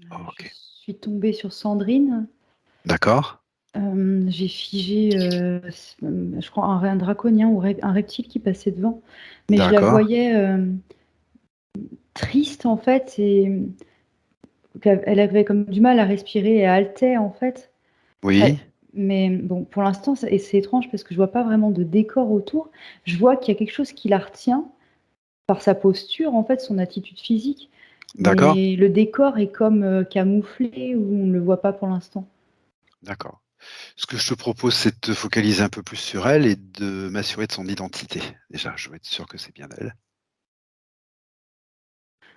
Je OK. suis tombée sur Sandrine. D'accord. J'ai figé, je crois un draconien ou un reptile qui passait devant, mais je la D'accord. voyais, triste en fait et qu'elle avait comme du mal à respirer et elle haletait en fait. Oui. Mais bon, pour l'instant, c'est étrange parce que je vois pas vraiment de décor autour. Je vois qu'il y a quelque chose qui la retient par sa posture, en fait, son attitude physique, D'accord. mais le décor est comme, camouflé ou on ne le voit pas pour l'instant. D'accord. Ce que je te propose, c'est de te focaliser un peu plus sur elle et de m'assurer de son identité. Déjà, je veux être sûr que c'est bien elle.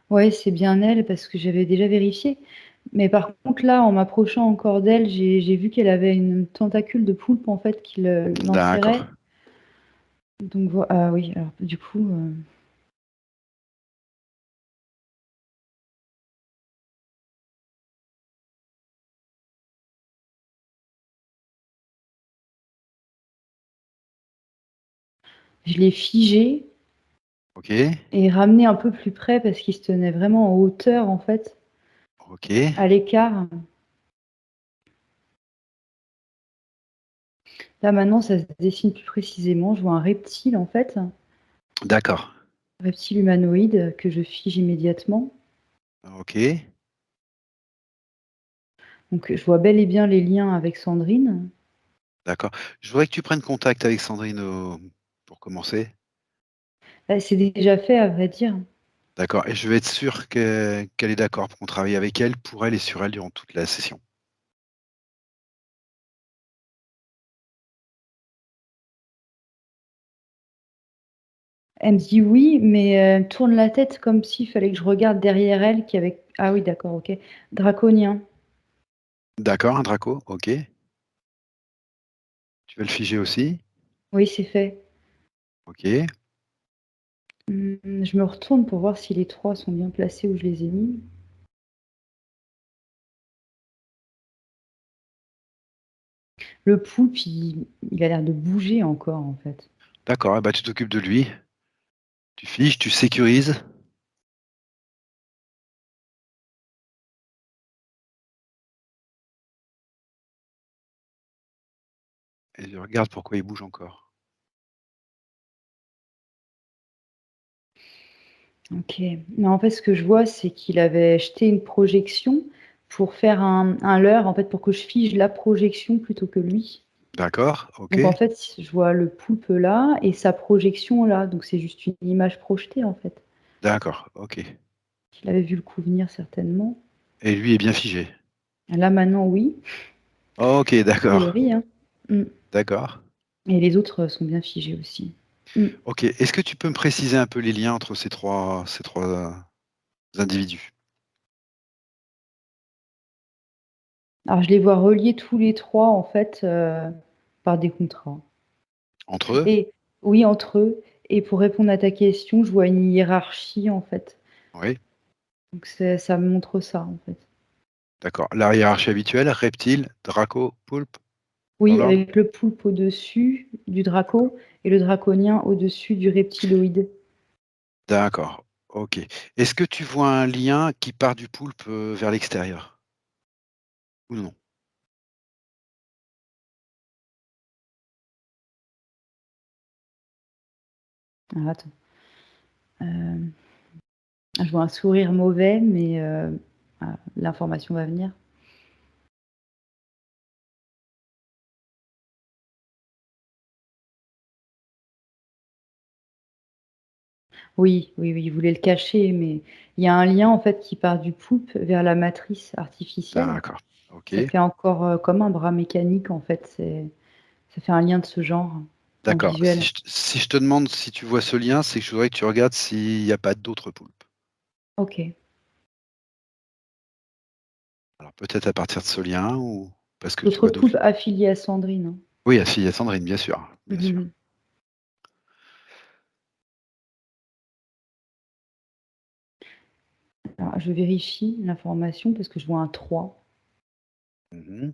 Ouais, c'est bien elle parce que j'avais déjà vérifié, mais par contre là, en m'approchant encore d'elle, j'ai vu qu'elle avait une tentacule de poulpe en fait qui D'accord. l'enserrait. Donc ah oui, alors du coup, je l'ai figé OK. et ramené un peu plus près parce qu'il se tenait vraiment en hauteur en fait, OK. à l'écart. Là maintenant, ça se dessine plus précisément. Je vois un reptile en fait, un D'accord. reptile humanoïde que je fige immédiatement. OK. Donc je vois bel et bien les liens avec Sandrine. D'accord. Je voudrais que tu prennes contact avec Sandrine, pour commencer. Bah, c'est déjà fait à vrai dire. D'accord, et je veux être sûr qu'elle est d'accord pour qu'on travaille avec elle, pour elle et sur elle durant toute la session. Elle me dit: «Oui», mais elle tourne la tête comme s'il fallait que je regarde derrière elle qu'il y avait ah oui d'accord, OK. Draconien. D'accord, un Draco, OK. Tu veux le figer aussi? Oui, c'est fait. OK. Je me retourne pour voir si les 3 sont bien placés où je les ai mis. Le poulpe, il a l'air de bouger encore, en fait. D'accord, ah bah, tu t'occupes de lui. Tu figes, tu sécurises. Et je regarde pourquoi il bouge encore. OK. Mais en fait, ce que je vois, c'est qu'il avait jeté une projection pour faire un leurre, en fait, pour que je fige la projection plutôt que lui. D'accord, OK. Donc en fait, je vois le poulpe là et sa projection là, donc c'est juste une image projetée, en fait. D'accord, OK. Il avait vu le coup venir certainement. Et lui est bien figé? Là maintenant, oui, OK, a d'accord, priori, hein. Mmh. d'accord. Et les autres sont bien figés aussi. Mmh. OK. Est-ce que tu peux me préciser un peu les liens entre ces trois individus? Alors je les vois reliés tous les 3 en fait, par des contrats. Entre eux? Et oui, entre eux et pour répondre à ta question, je vois une hiérarchie en fait. Oui, Donc ça me montre ça en fait. d'accord. La hiérarchie habituelle, reptile, draco, poulpe, dans Oui, l'ordre? avec le poulpe au-dessus du draco et le draconien au-dessus du reptiloïde. D'accord, OK. Est-ce que tu vois un lien qui part du poulpe, vers l'extérieur? Ou non? Alors attends, je vois un sourire mauvais mais l'information va venir. Oui, oui, oui, il voulait le cacher mais il y a un lien en fait qui part du poulpe vers la matrice artificielle. D'accord, Ça OK. fait encore, comme un bras mécanique en fait, ça fait un lien de ce genre en D'accord. Si visuel. je te demande si tu vois ce lien, c'est que je voudrais que tu regardes s'il y a pas d'autres poulpes. OK. Alors peut-être à partir de ce lien ou parce que tu D'autres vois d'autres. poulpes affiliés à Sandrine, hein. Oui, ah si, il y a Sandrine, bien sûr, bien Mmh sûr. mh. Alors je vérifie l'information parce que je vois un 3. Mmh.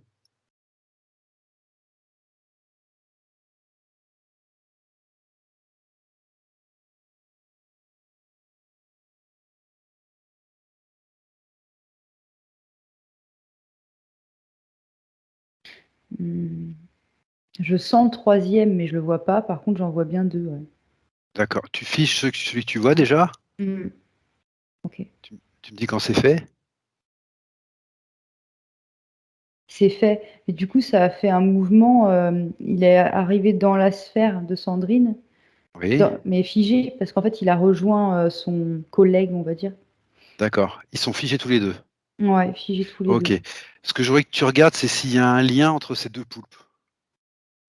Mmh. Je sens le troisième, mais je le vois pas. Par contre, j'en vois bien deux. Ouais. D'accord. Tu fiches celui que tu vois déjà? Mmh. Ok. Tu me dis quand c'est fait? C'est fait. Et du coup, ça a fait un mouvement. Il est arrivé dans la sphère de Sandrine, Oui. mais figé, parce qu'en fait, il a rejoint son collègue, on va dire. D'accord. Ils sont figés tous les deux. Ouais, figé tous les Ok. deux. Ce que je voudrais que tu regardes, c'est s'il y a un lien entre ces deux poulpes.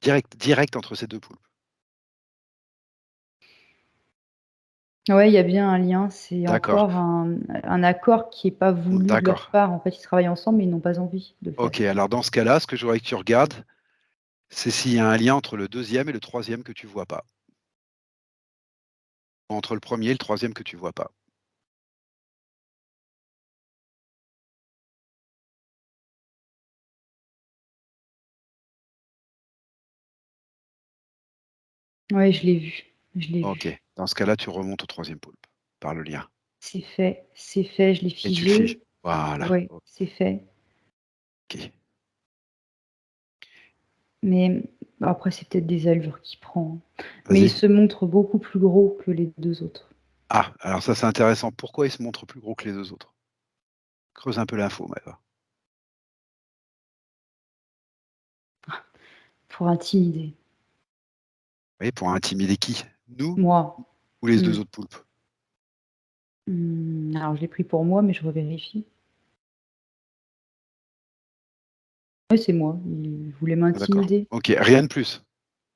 Direct entre ces deux poulpes. Ouais, il y a bien un lien. C'est D'accord. encore un accord qui est pas voulu de leur D'accord. part. En fait, ils travaillent ensemble, mais ils n'ont pas envie de le faire. Ok. Alors dans ce cas-là, ce que je voudrais que tu regardes, c'est s'il y a un lien entre le deuxième et le troisième que tu vois pas. Entre le premier et le troisième que tu vois pas. Ouais, je l'ai vu. Je l'ai Ok. vu. Dans ce cas-là, tu remontes au troisième poulpe par le lien. C'est fait. C'est fait. Je l'ai Et tu le fiches. figé. Voilà. Ouais, c'est fait. Ok. Mais après, c'est peut-être des allures qu'il prend. Mais il Vas-y. se montre beaucoup plus gros que les deux autres. Ah, alors ça c'est intéressant. Pourquoi il se montre plus gros que les deux autres? Creuse un peu l'info, Maëva. Pour intimider. Oui, pour intimider qui? Nous Moi. ou les Hmm. deux autres poulpes? Alors, je l'ai pris pour moi, mais je revérifie. Oui, c'est moi. Il voulait Ah, d'accord. m'intimider. Ok, rien de plus.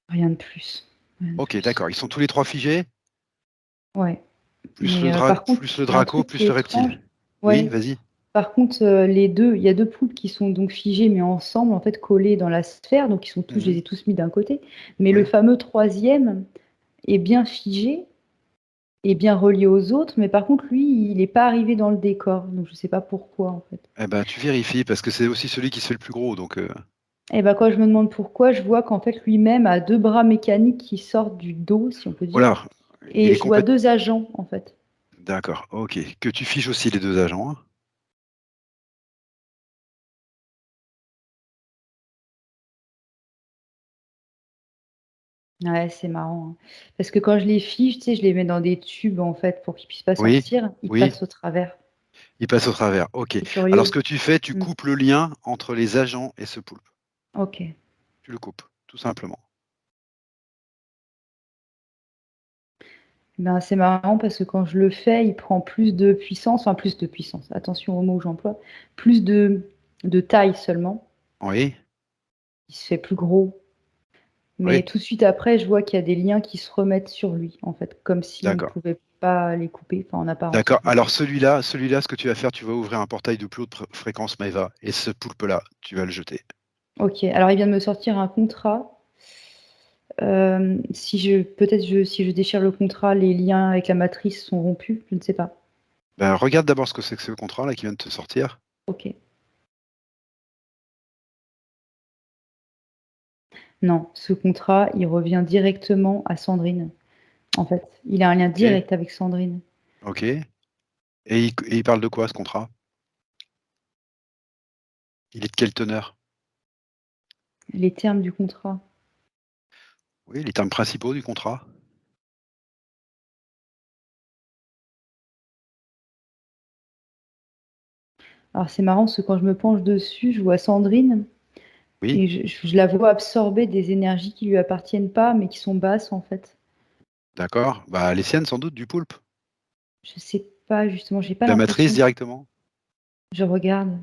Rien de plus. Rien de Ok, plus. d'accord. Ils sont tous les trois figés, Ouais. plus Mais par contre, plus le il y a un draco, truc qui plus est le reptile. étrange. Oui, Ouais. vas-y. Par contre, les deux, il y a deux poulpes qui sont donc figés, mais ensemble, en fait, collés dans la sphère. Donc, ils sont tous, je Mhm. les ai tous mis d'un côté. Mais le Oui. fameux troisième est bien figé et bien relié aux autres. Mais par contre, lui, il n'est pas arrivé dans le décor. Donc, je ne sais pas pourquoi, en fait. Eh ben, tu vérifies parce que c'est aussi celui qui se fait le plus gros. Donc, Et ben, quand je me demande pourquoi, je vois qu'en fait, lui-même a deux bras mécaniques qui sortent du dos, si on peut dire. voilà. Il Et est je vois complètement. deux agents, en fait. D'accord. Ok. Que tu fiches aussi les deux agents, hein. Ouais, c'est marrant, hein. Parce que quand je les fiche, tu sais, je les mets dans des tubes, en fait, pour qu'ils puissent pas Oui. sortir. Ils Oui. passent au travers. Il passe au travers. Ok. C'est Alors, ce curieux. que tu fais, tu Mm. coupes le lien entre les agents et ce poulpe. Ok. Tu le coupes, tout simplement. Ben, c'est marrant parce que quand je le fais, il prend plus de puissance, enfin plus de puissance, attention au mot que j'emploie, plus de taille seulement. Oui. Il se fait plus gros. Mais Oui. tout de suite après, je vois qu'il y a des liens qui se remettent sur lui, en fait, comme si on D'accord. pouvait pas les couper, enfin en apparence en D'accord. tout cas. Alors celui-là, ce que tu vas faire, tu vas ouvrir un portail de plus haute fréquence, Maëva, et ce poulpe-là, tu vas le jeter. Ok, alors il vient de me sortir un contrat. Si je peut-être si je déchire le contrat, les liens avec la matrice sont rompus, je ne sais pas. Ben, regarde d'abord ce que c'est que ce contrat là qui vient de te sortir. Ok. Non, ce contrat, il revient directement à Sandrine. En fait, il a un lien Ok. direct avec Sandrine. Ok. Et il parle de quoi ce contrat? Il est de quelle teneur? Les termes du contrat. Oui, les termes principaux du contrat. Alors c'est marrant parce que quand je me penche dessus, je vois Sandrine Oui. et je la vois absorber des énergies qui lui appartiennent pas, mais qui sont basses en fait. D'accord. Bah les siennes sans doute du poulpe. Je sais pas justement, j'ai pas La matrice l'impression. directement. Je regarde.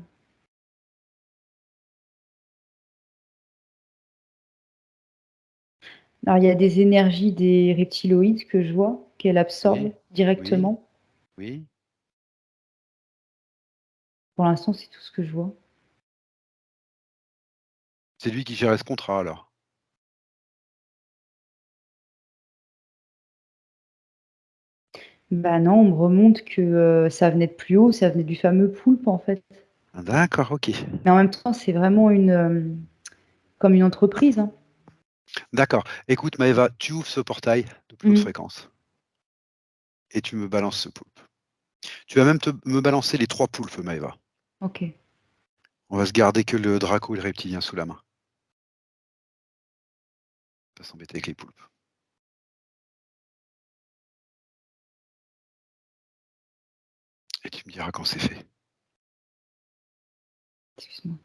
Alors il y a des énergies des reptiloïdes que je vois qu'elle absorbe Oui. Oui. directement. Oui. Pour l'instant, c'est tout ce que je vois. C'est lui qui gérait ce contrat alors. Bah non, on me remonte que ça venait de plus haut, ça venait du fameux poulpe en fait. D'accord, ok. Mais en même temps, c'est vraiment comme une entreprise, hein. D'accord. Écoute, Maëva, tu ouvres ce portail de plus haute Mm. fréquence et tu me balances ce poulpe. Tu vas même me balancer les trois poulpes, Maëva. Ok. On va se garder que le draco et le reptilien sous la main. Pas s'embêter avec les poulpes. Et tu me diras quand c'est fait. Excuse-moi,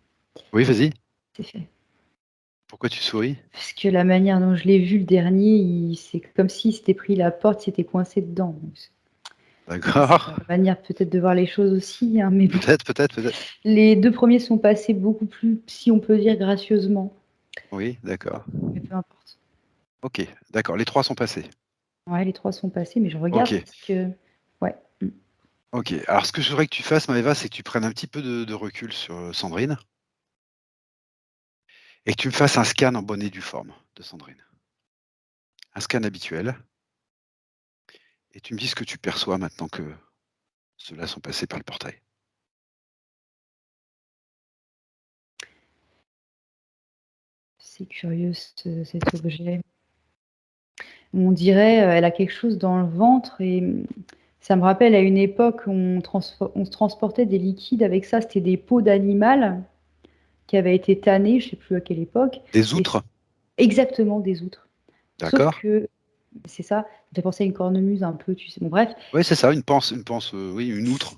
Oui, vas-y. c'est fait. Pourquoi tu souris? Parce que la manière dont je l'ai vu le dernier, c'est comme s'il s'était pris la porte, il s'était coincé dedans. Donc, après, c'est D'accord. ma manière peut-être de voir les choses aussi, hein, mais bon. Peut-être. Les 2 premiers sont passés beaucoup plus, si on peut dire, gracieusement, Oui, d'accord. mais peu importe. Ok, d'accord. Les 3 sont passés. Ouais, les 3 sont passés, mais je regarde Ok, parce que ouais, ok. Alors, ce que je voudrais que tu fasses, Maëva, c'est que tu prennes un petit peu de recul sur Sandrine et que tu me fasses un scan en bonne et due forme de Sandrine. Un scan habituel. Et tu me dis ce que tu perçois maintenant que ceux-là sont passés par le portail. c'est curieux cet objet. On dirait, elle a quelque chose dans le ventre et ça me rappelle à une époque où on se transportait des liquides avec ça, c'était des peaux d'animal qui avaient été tannées, je sais plus à quelle époque Des et outres? exactement des outres. Sauf D'accord. que c'est ça, ça me fait penser à une cornemuse un peu, tu sais? Bon bref, Oui, c'est ça, une panse, oui, une outre.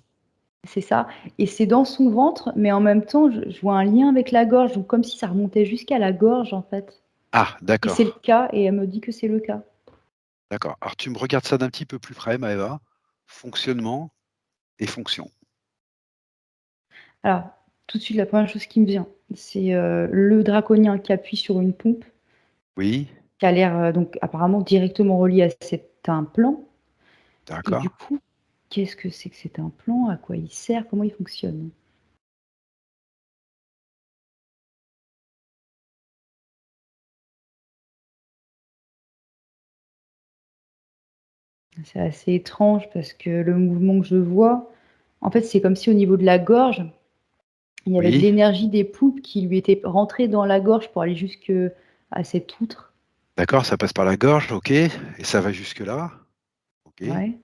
c'est ça et c'est dans son ventre, mais en même temps, je vois un lien avec la gorge, donc comme si ça remontait jusqu'à la gorge, en fait Ah, et c'est le d'accord. cas et elle me dit que c'est le cas. D'accord. Alors, tu me regardes ça d'un petit peu plus près, Maëva. Fonctionnement et fonction. Alors, tout de suite, la première chose qui me vient, c'est, le draconien qui appuie sur une pompe, Oui, qui a l'air, donc apparemment directement relié à cet implant et du d'accord. coup, qu'est-ce que c'est que cet implant? À quoi il sert? Comment il fonctionne? C'est assez étrange parce que le mouvement que je vois, en fait, c'est comme si au niveau de la gorge, il y avait de Oui, l'énergie des poulpes qui lui était rentrée dans la gorge pour aller jusque à cette outre. d'accord, ça passe par la gorge, ok. Et ça va jusque-là, ok. Ouais,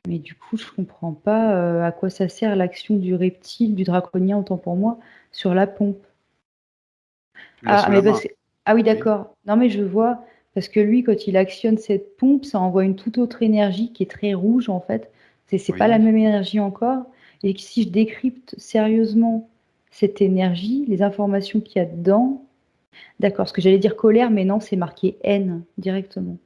mais du coup, je comprends pas, à quoi ça sert l'action du reptile, du draconien, autant pour moi, sur la pompe. Tu l'as Ah, sous mais la main. parce que ah oui, Oui, d'accord. Non, mais je vois, parce que lui, quand il actionne cette pompe, ça envoie une toute autre énergie qui est très rouge, en fait. C'est pas la oui. même énergie encore et que si je décrypte sérieusement cette énergie, les informations qu'il y a dedans d'accord, ce que j'allais dire colère, mais non, c'est marqué haine directement.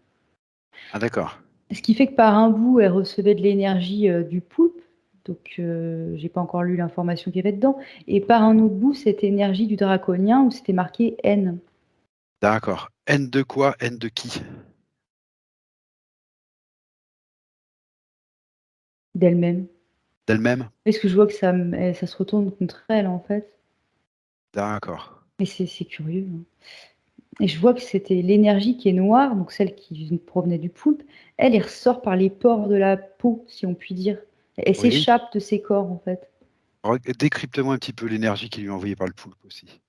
Ah, d'accord. Ce qui fait que par un bout, elle recevait de l'énergie, du poulpe, donc j'ai pas encore lu l'information qu'il y avait dedans et par un autre bout, cette énergie du draconien où c'était marqué haine D'accord. Haine de quoi? Haine de qui? d'elle-même. D'elle-même? Parce que je vois que ça se retourne contre elle, en fait. D'accord. Et c'est curieux, hein. Et je vois que c'était l'énergie qui est noire, donc celle qui provenait du poulpe, elle ressort par les pores de la peau, si on peut dire. Elle Oui. s'échappe de ses corps, en fait. Décrypte-moi un petit peu l'énergie qui lui est envoyée par le poulpe aussi.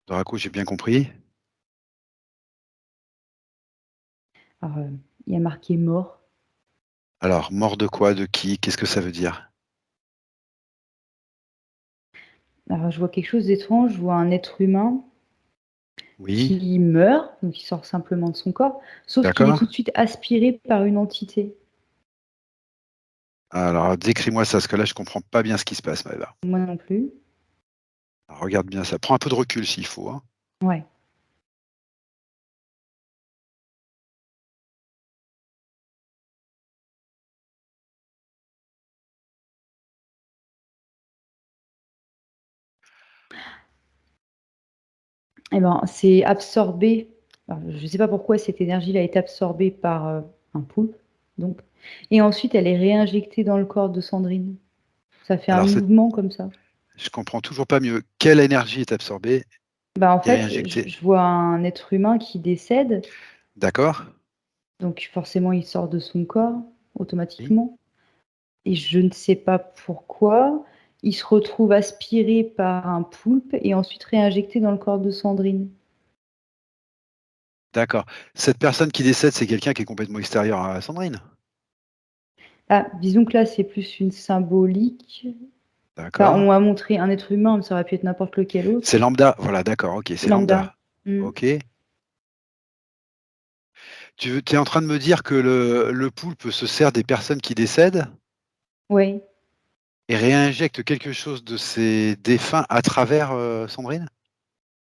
Draco, j'ai bien compris. Alors, il y a marqué mort. Alors, mort de quoi? De qui? Qu'est-ce que ça veut dire? Alors, je vois quelque chose d'étrange, je vois un être humain Oui, qui meurt, donc il sort simplement de son corps, sauf qu'il est d'accord. tout de suite aspiré par une entité. Alors, décris-moi ça, parce que là, je comprends pas bien ce qui se passe, Maëva. Moi non plus. Alors, regarde bien ça. Prends un peu de recul s'il faut, hein. Ouais. Eh ben, c'est absorbé. Alors, je ne sais pas pourquoi cette énergie-là est absorbée par un poulpe, donc. Et ensuite, elle est réinjectée dans le corps de Sandrine. Ça fait un Alors, mouvement comme ça. je comprends toujours pas mieux. Quelle énergie est absorbée Bah, en et fait, réinjectée? je vois un être humain qui décède, D'accord? donc forcément, il sort de son corps Oui. automatiquement. Et je ne sais pas pourquoi, il se retrouve aspiré par un poulpe et ensuite réinjecté dans le corps de Sandrine. D'accord. Cette personne qui décède, c'est quelqu'un qui est complètement extérieur à Sandrine? Ah, disons que là, c'est plus une symbolique. Enfin, on D'accord. m'a montré un être humain, mais ça aurait pu être n'importe lequel C'est autre. lambda, voilà, d'accord, OK, c'est Lambda. lambda. Mmh. OK. Tu es en train de me dire que le poulpe se sert des personnes qui décèdent Ouais. et réinjecte quelque chose de ses défunts à travers, Sandrine?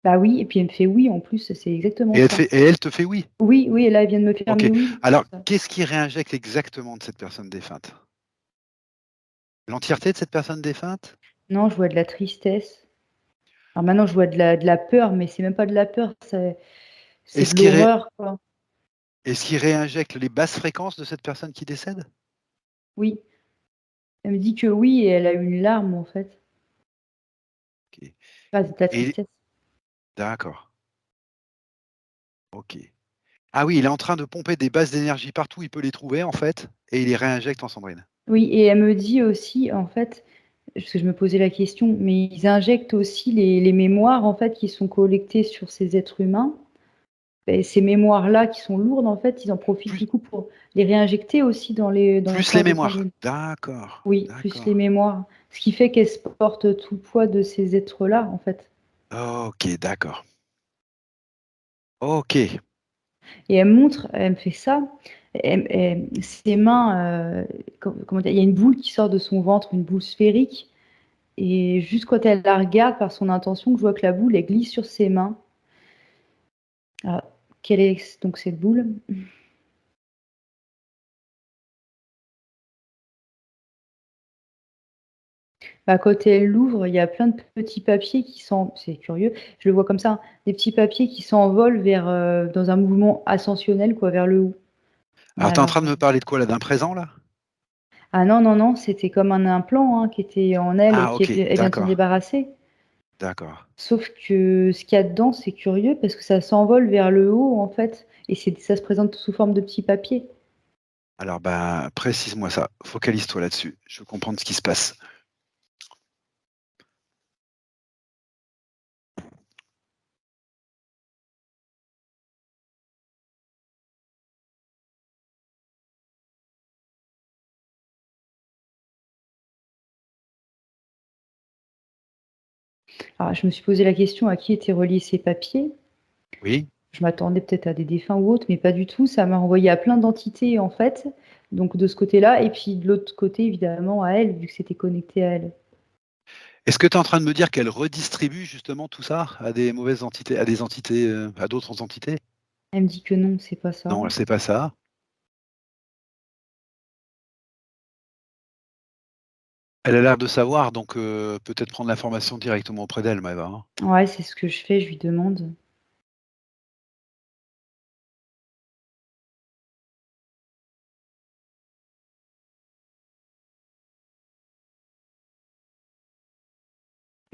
Bah oui, et puis elle me fait oui en plus, c'est exactement Et ça. elle te fait oui? Oui, oui, et là, elle vient de me faire OK. mes oui, Alors, c'est ça. qu'est-ce qui réinjecte exactement de cette personne défunte? L'entièreté de cette personne défunte? Non, je vois de la tristesse. Alors maintenant, je vois de la peur, mais c'est même pas de la peur, c'est Est-ce de qu'il ré l'horreur, quoi. est-ce qu'il réinjecte les basses fréquences de cette personne qui décède? Oui. Elle me dit que oui et elle a une larme, en fait. OK. Ah, c'est de la Et tristesse. d'accord, OK. Ah oui, il est en train de pomper des bases d'énergie partout où il peut les trouver, en fait, et il les réinjecte en Sandrine. Oui, et elle me dit aussi, en fait, parce que je me posais la question, mais ils injectent aussi les mémoires, en fait, qui sont collectées sur ces êtres humains. Et ces mémoires-là qui sont lourdes, en fait, ils en profitent Plus du coup pour les réinjecter aussi dans le plus les corps de mémoires. Sandrine. D'accord, Oui, plus les d'accord. mémoires. Ce qui fait qu'elle se porte tout le poids de ces êtres-là, en fait. OK, d'accord. OK. Et elle me fait ça, ses mains, comment dire? Il y a une boule qui sort de son ventre, une boule sphérique et juste quand elle la regarde par son intention, que je vois que la boule, elle glisse sur ses mains. Ah, quelle est donc cette boule? Bah, quand elle l'ouvre, il y a plein de petits papiers c'est curieux, je le vois comme ça, hein, des petits papiers qui s'envolent vers, dans un mouvement ascensionnel quoi, vers le haut. Mais Alors tu es en alors, train de me parler de quoi là? D'un présent là? ah non, non, non, c'était comme un implant, hein, qui était en elle et Ah qui OK, elle vient de s'en d'accord, débarrasser. d'accord. Sauf que ce qu'il y a dedans, c'est curieux parce que ça s'envole vers le haut en fait et ça se présente sous forme de petits papiers. Alors, bah, précise-moi ça, focalise-toi là-dessus, je veux comprendre ce qui se passe. Alors je me suis posé la question à qui étaient reliés ces papiers. Oui? Je m'attendais peut-être à des défunts ou autres, mais pas du tout. Ça m'a renvoyé à plein d'entités en fait, donc de ce côté-là et puis de l'autre côté évidemment à elle, vu que c'était connecté à elle. Est-ce que tu es en train de me dire qu'elle redistribue justement tout ça à des mauvaises entités, à des entités, à d'autres entités? Elle me dit que non, c'est pas ça. Non, c'est pas ça. Elle a l'air de savoir, donc peut-être prendre l'information directement auprès d'elle, Maëva, hein. Ouais, c'est ce que je fais, je lui demande.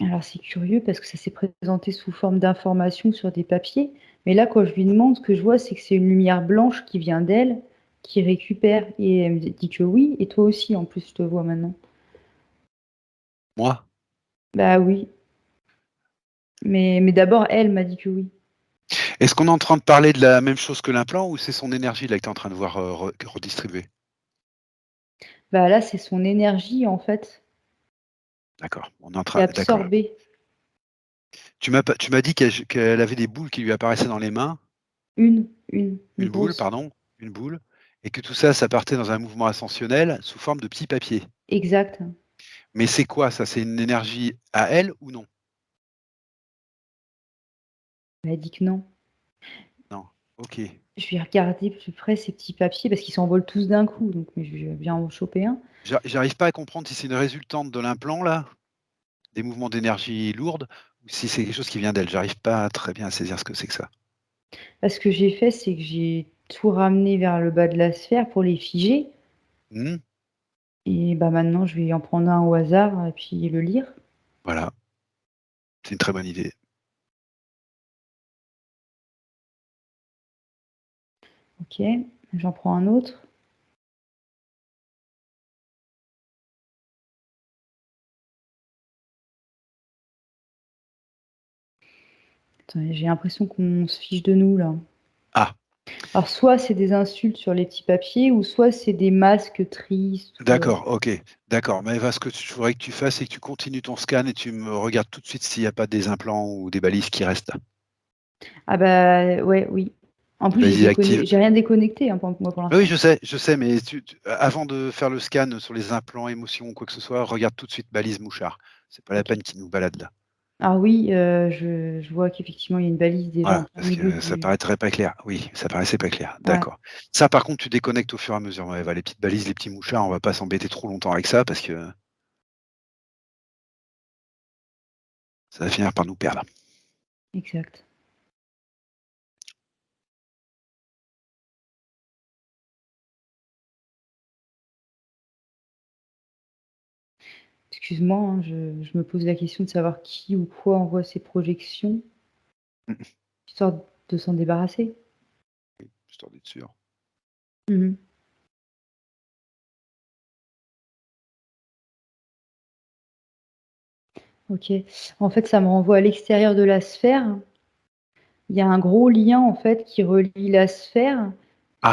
Alors c'est curieux parce que ça s'est présenté sous forme d'information sur des papiers, mais là quand je lui demande, ce que je vois, c'est que c'est une lumière blanche qui vient d'elle, qui récupère et elle me dit que oui et toi aussi en plus je te vois maintenant. Moi? Bah oui, mais d'abord elle m'a dit que oui. Est-ce qu'on est en train de parler de la même chose que l'implant ou c'est son énergie là que tu es en train de voir, redistribuer? Bah là, c'est son énergie en fait, D'accord, on est en qui est train d'accord. absorbée. Tu m'as dit qu'elle avait des boules qui lui apparaissaient dans les mains, Une une boule, grosse. pardon, une boule, et que tout ça, ça partait dans un mouvement ascensionnel sous forme de petits papiers. Exact. Mais c'est quoi ça? C'est une énergie à elle ou non? Elle a dit que non. Non. OK. Je vais regarder plus près ces petits papiers parce qu'ils s'envolent tous d'un coup, donc mais je vais bien en choper un. J'arrive pas à comprendre si c'est une résultante de l'implant là, des mouvements d'énergie lourde, ou si c'est quelque chose qui vient d'elle. J'arrive pas très bien à saisir ce que c'est que ça. Bah, ce que j'ai fait, c'est que j'ai tout ramené vers le bas de la sphère pour les figer Mmh, et bah, maintenant je vais en prendre un au hasard et puis le lire. voilà, c'est une très bonne idée. OK, j'en prends un autre. Attends, j'ai l'impression qu'on se fiche de nous là. Ah! Alors soit c'est des insultes sur les petits papiers ou soit c'est des masques tristes ou, D'accord, OK, d'accord. Mais Eva, ce que je voudrais que tu fasses, c'est que tu continues ton scan et tu me regardes tout de suite s'il y a pas des implants ou des balises qui restent. ah bah, ouais, oui. En Des plus balises actives. j'ai rien déconnecté, hein, pour moi pour Oui, l'instant. je sais, mais avant de faire le scan sur les implants, émotions ou quoi que ce soit, regarde tout de suite balise mouchard. C'est pas la OK. peine qu'ils nous baladent là. Ah oui, je vois qu'effectivement il y a une balise déjà en Voilà, plein parce milieu que ça du paraîtrait pas clair. Oui, ça paraissait pas clair. ouais, D'accord. Ça, par contre, tu déconnectes au fur et à mesure, ouais, Eva. Les petites balises, les petits mouchards, on va pas s'embêter trop longtemps avec ça parce que ça va finir par nous perdre. exact. Excuse-moi, hein, je me pose la question de savoir qui ou quoi envoie ces projections, Mmh mh. histoire de s'en débarrasser. Histoire d'être sûr. Mmh mh. OK. En fait, ça me renvoie à l'extérieur de la sphère. Il y a un gros lien, en fait, qui relie la sphère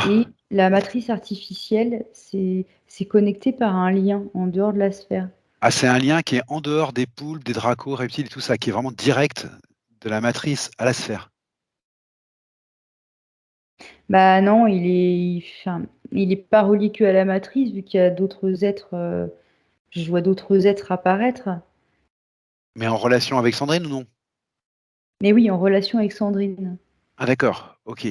et Ah! la matrice artificielle. C'est connecté par un lien en dehors de la sphère. Ah, c'est un lien qui est en dehors des poulpes, des dracos, reptiles et tout ça, qui est vraiment direct de la matrice à la sphère. Bah non, il est pas relié qu'à la matrice vu qu'il y a d'autres êtres, je vois d'autres êtres apparaître. Mais en relation avec Sandrine ou non? Mais oui, en relation avec Sandrine. Ah d'accord, OK.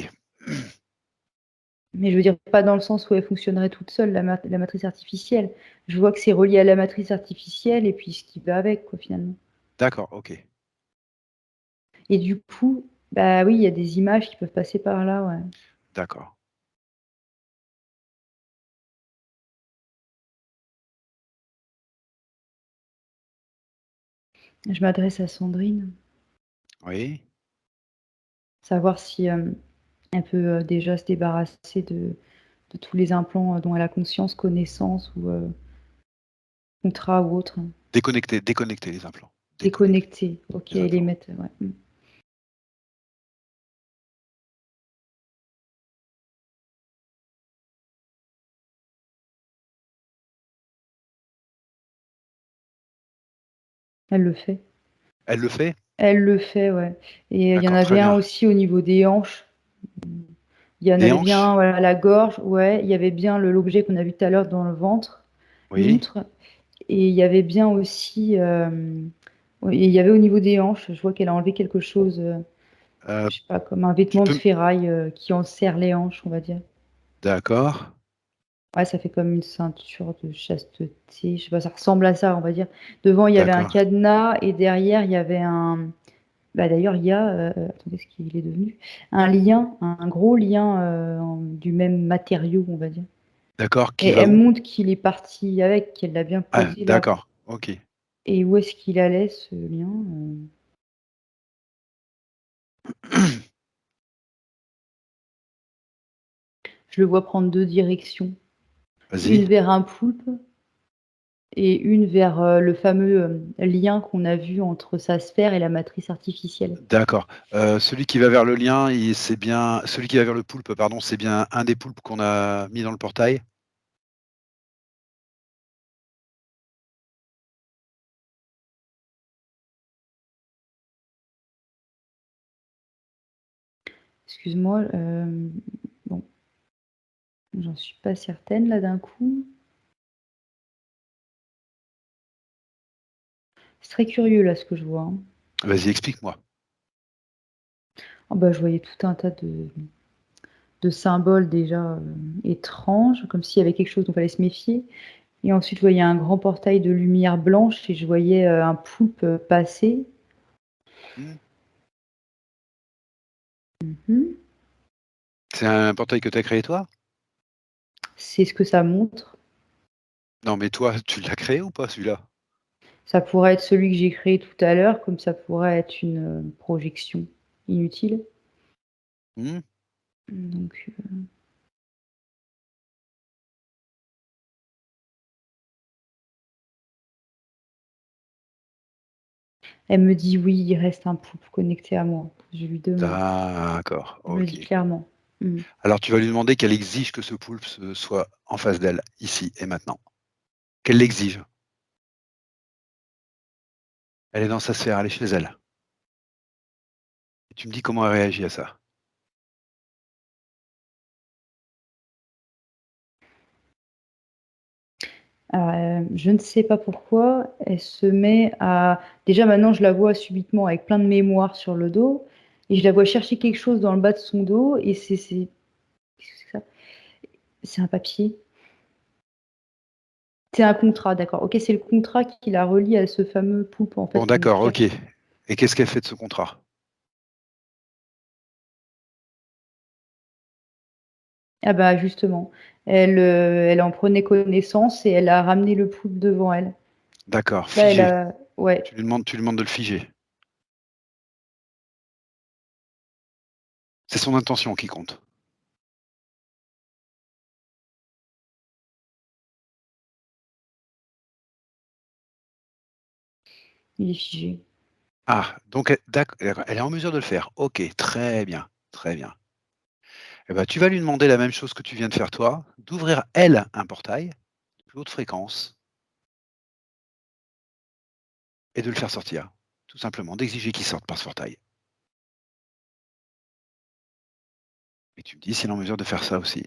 Mais je veux dire pas dans le sens où elle fonctionnerait toute seule, la matrice artificielle. Je vois que c'est relié à la matrice artificielle et puis ce qui va avec quoi, finalement. D'accord, OK. Et du coup, bah oui, il y a des images qui peuvent passer par là, ouais. D'accord. Je m'adresse à Sandrine, Oui. savoir si, elle peut, déjà se débarrasser de tous les implants, dont elle a conscience, connaissance ou, contrat ou autre. Déconnecter les implants. Déconnecter Déconnecter, OK, les et les implants. mettre, ouais, mmh. Elle le fait. Elle le fait? Elle le fait, ouais, et il y en D'accord, très avait un bien. aussi au niveau des hanches. Il y en Des avait hanches? bien, voilà, à la gorge, ouais, il y avait bien l'objet qu'on a vu tout à l'heure dans le ventre, Oui. l'outre, et il y avait bien aussi, oui, il y avait au niveau des hanches, je vois qu'elle a enlevé quelque chose, Heu, je sais pas, comme un tu vêtement de peux m ferraille, qui enserre les hanches, on va dire. d'accord, Ouais, ça fait comme une ceinture de chasteté, je sais pas, ça ressemble à ça, on va dire. Devant, il y avait un d'accord, cadenas et derrière, il y avait un bah, d'ailleurs, il y a, attendez, ce qu'il est devenu? Un lien, un gros lien, du même matériau, on va dire. d'accord, Et qui va elle où? montre qu'il est parti avec, qu'elle l'a bien Ah posé là. d'accord, OK. Et où est-ce qu'il allait ce lien? Je le vois prendre 2 directions, une Vas-y. vers un poulpe et une vers, le fameux, lien qu'on a vu entre sa sphère et la matrice artificielle. D'accord. Celui qui va vers le lien, c'est bien celui qui va vers le poulpe, pardon, c'est bien un des poulpes qu'on a mis dans le portail? Excuse-moi, bon, j'en suis pas certaine là d'un coup. C'est très curieux là ce que je vois, hein. Vas-y, explique-moi. Ah bah, je voyais tout un tas de symboles déjà, étranges, comme s'il y avait quelque chose dont il fallait se méfier et ensuite je voyais un grand portail de lumière blanche et je voyais, un poulpe, passer. Mmh. Mmh. C'est un portail que tu as créé toi? C'est ce que ça montre. Non, mais toi, tu l'as créé ou pas celui-là? Ça pourrait être celui que j'ai créé tout à l'heure, comme ça pourrait être une, projection inutile. Mmh. Donc, elle me dit: «Oui, il reste un poulpe connecté à moi». Je lui demande. D'accord, Elle me le dit OK. clairement. Mmh. Alors tu vas lui demander qu'elle exige que ce poulpe soit en face d'elle, ici et maintenant. Qu'elle l'exige. Elle est dans sa sphère, elle est chez elle. Et tu me dis comment elle réagit à ça. Alors, je ne sais pas pourquoi, elle se met à déjà maintenant je la vois subitement avec plein de mémoire sur le dos et je la vois chercher quelque chose dans le bas de son dos et c'est qu'est-ce que c'est que ça? C'est un papier? C'est un contrat, d'accord. OK, c'est le contrat qui la relie à ce fameux poulpe, en fait, Bon qu'on d'accord, OK. cherche. Et qu'est-ce qu'elle fait de ce contrat? Ah bah, justement, elle en prenait connaissance et elle a ramené le poulpe devant elle. D'accord, Là, elle figé. a ouais, Tu lui demandes de le figer. C'est son intention qui compte. il est figé. Ah, donc d'accord, elle est en mesure de le faire. OK, très bien, très bien. Eh ben, tu vas lui demander la même chose que tu viens de faire toi, d'ouvrir elle un portail de plus haute fréquence et de le faire sortir. Tout simplement, d'exiger qu'il sorte par ce portail. Et tu me dis s'il est en mesure de faire ça aussi.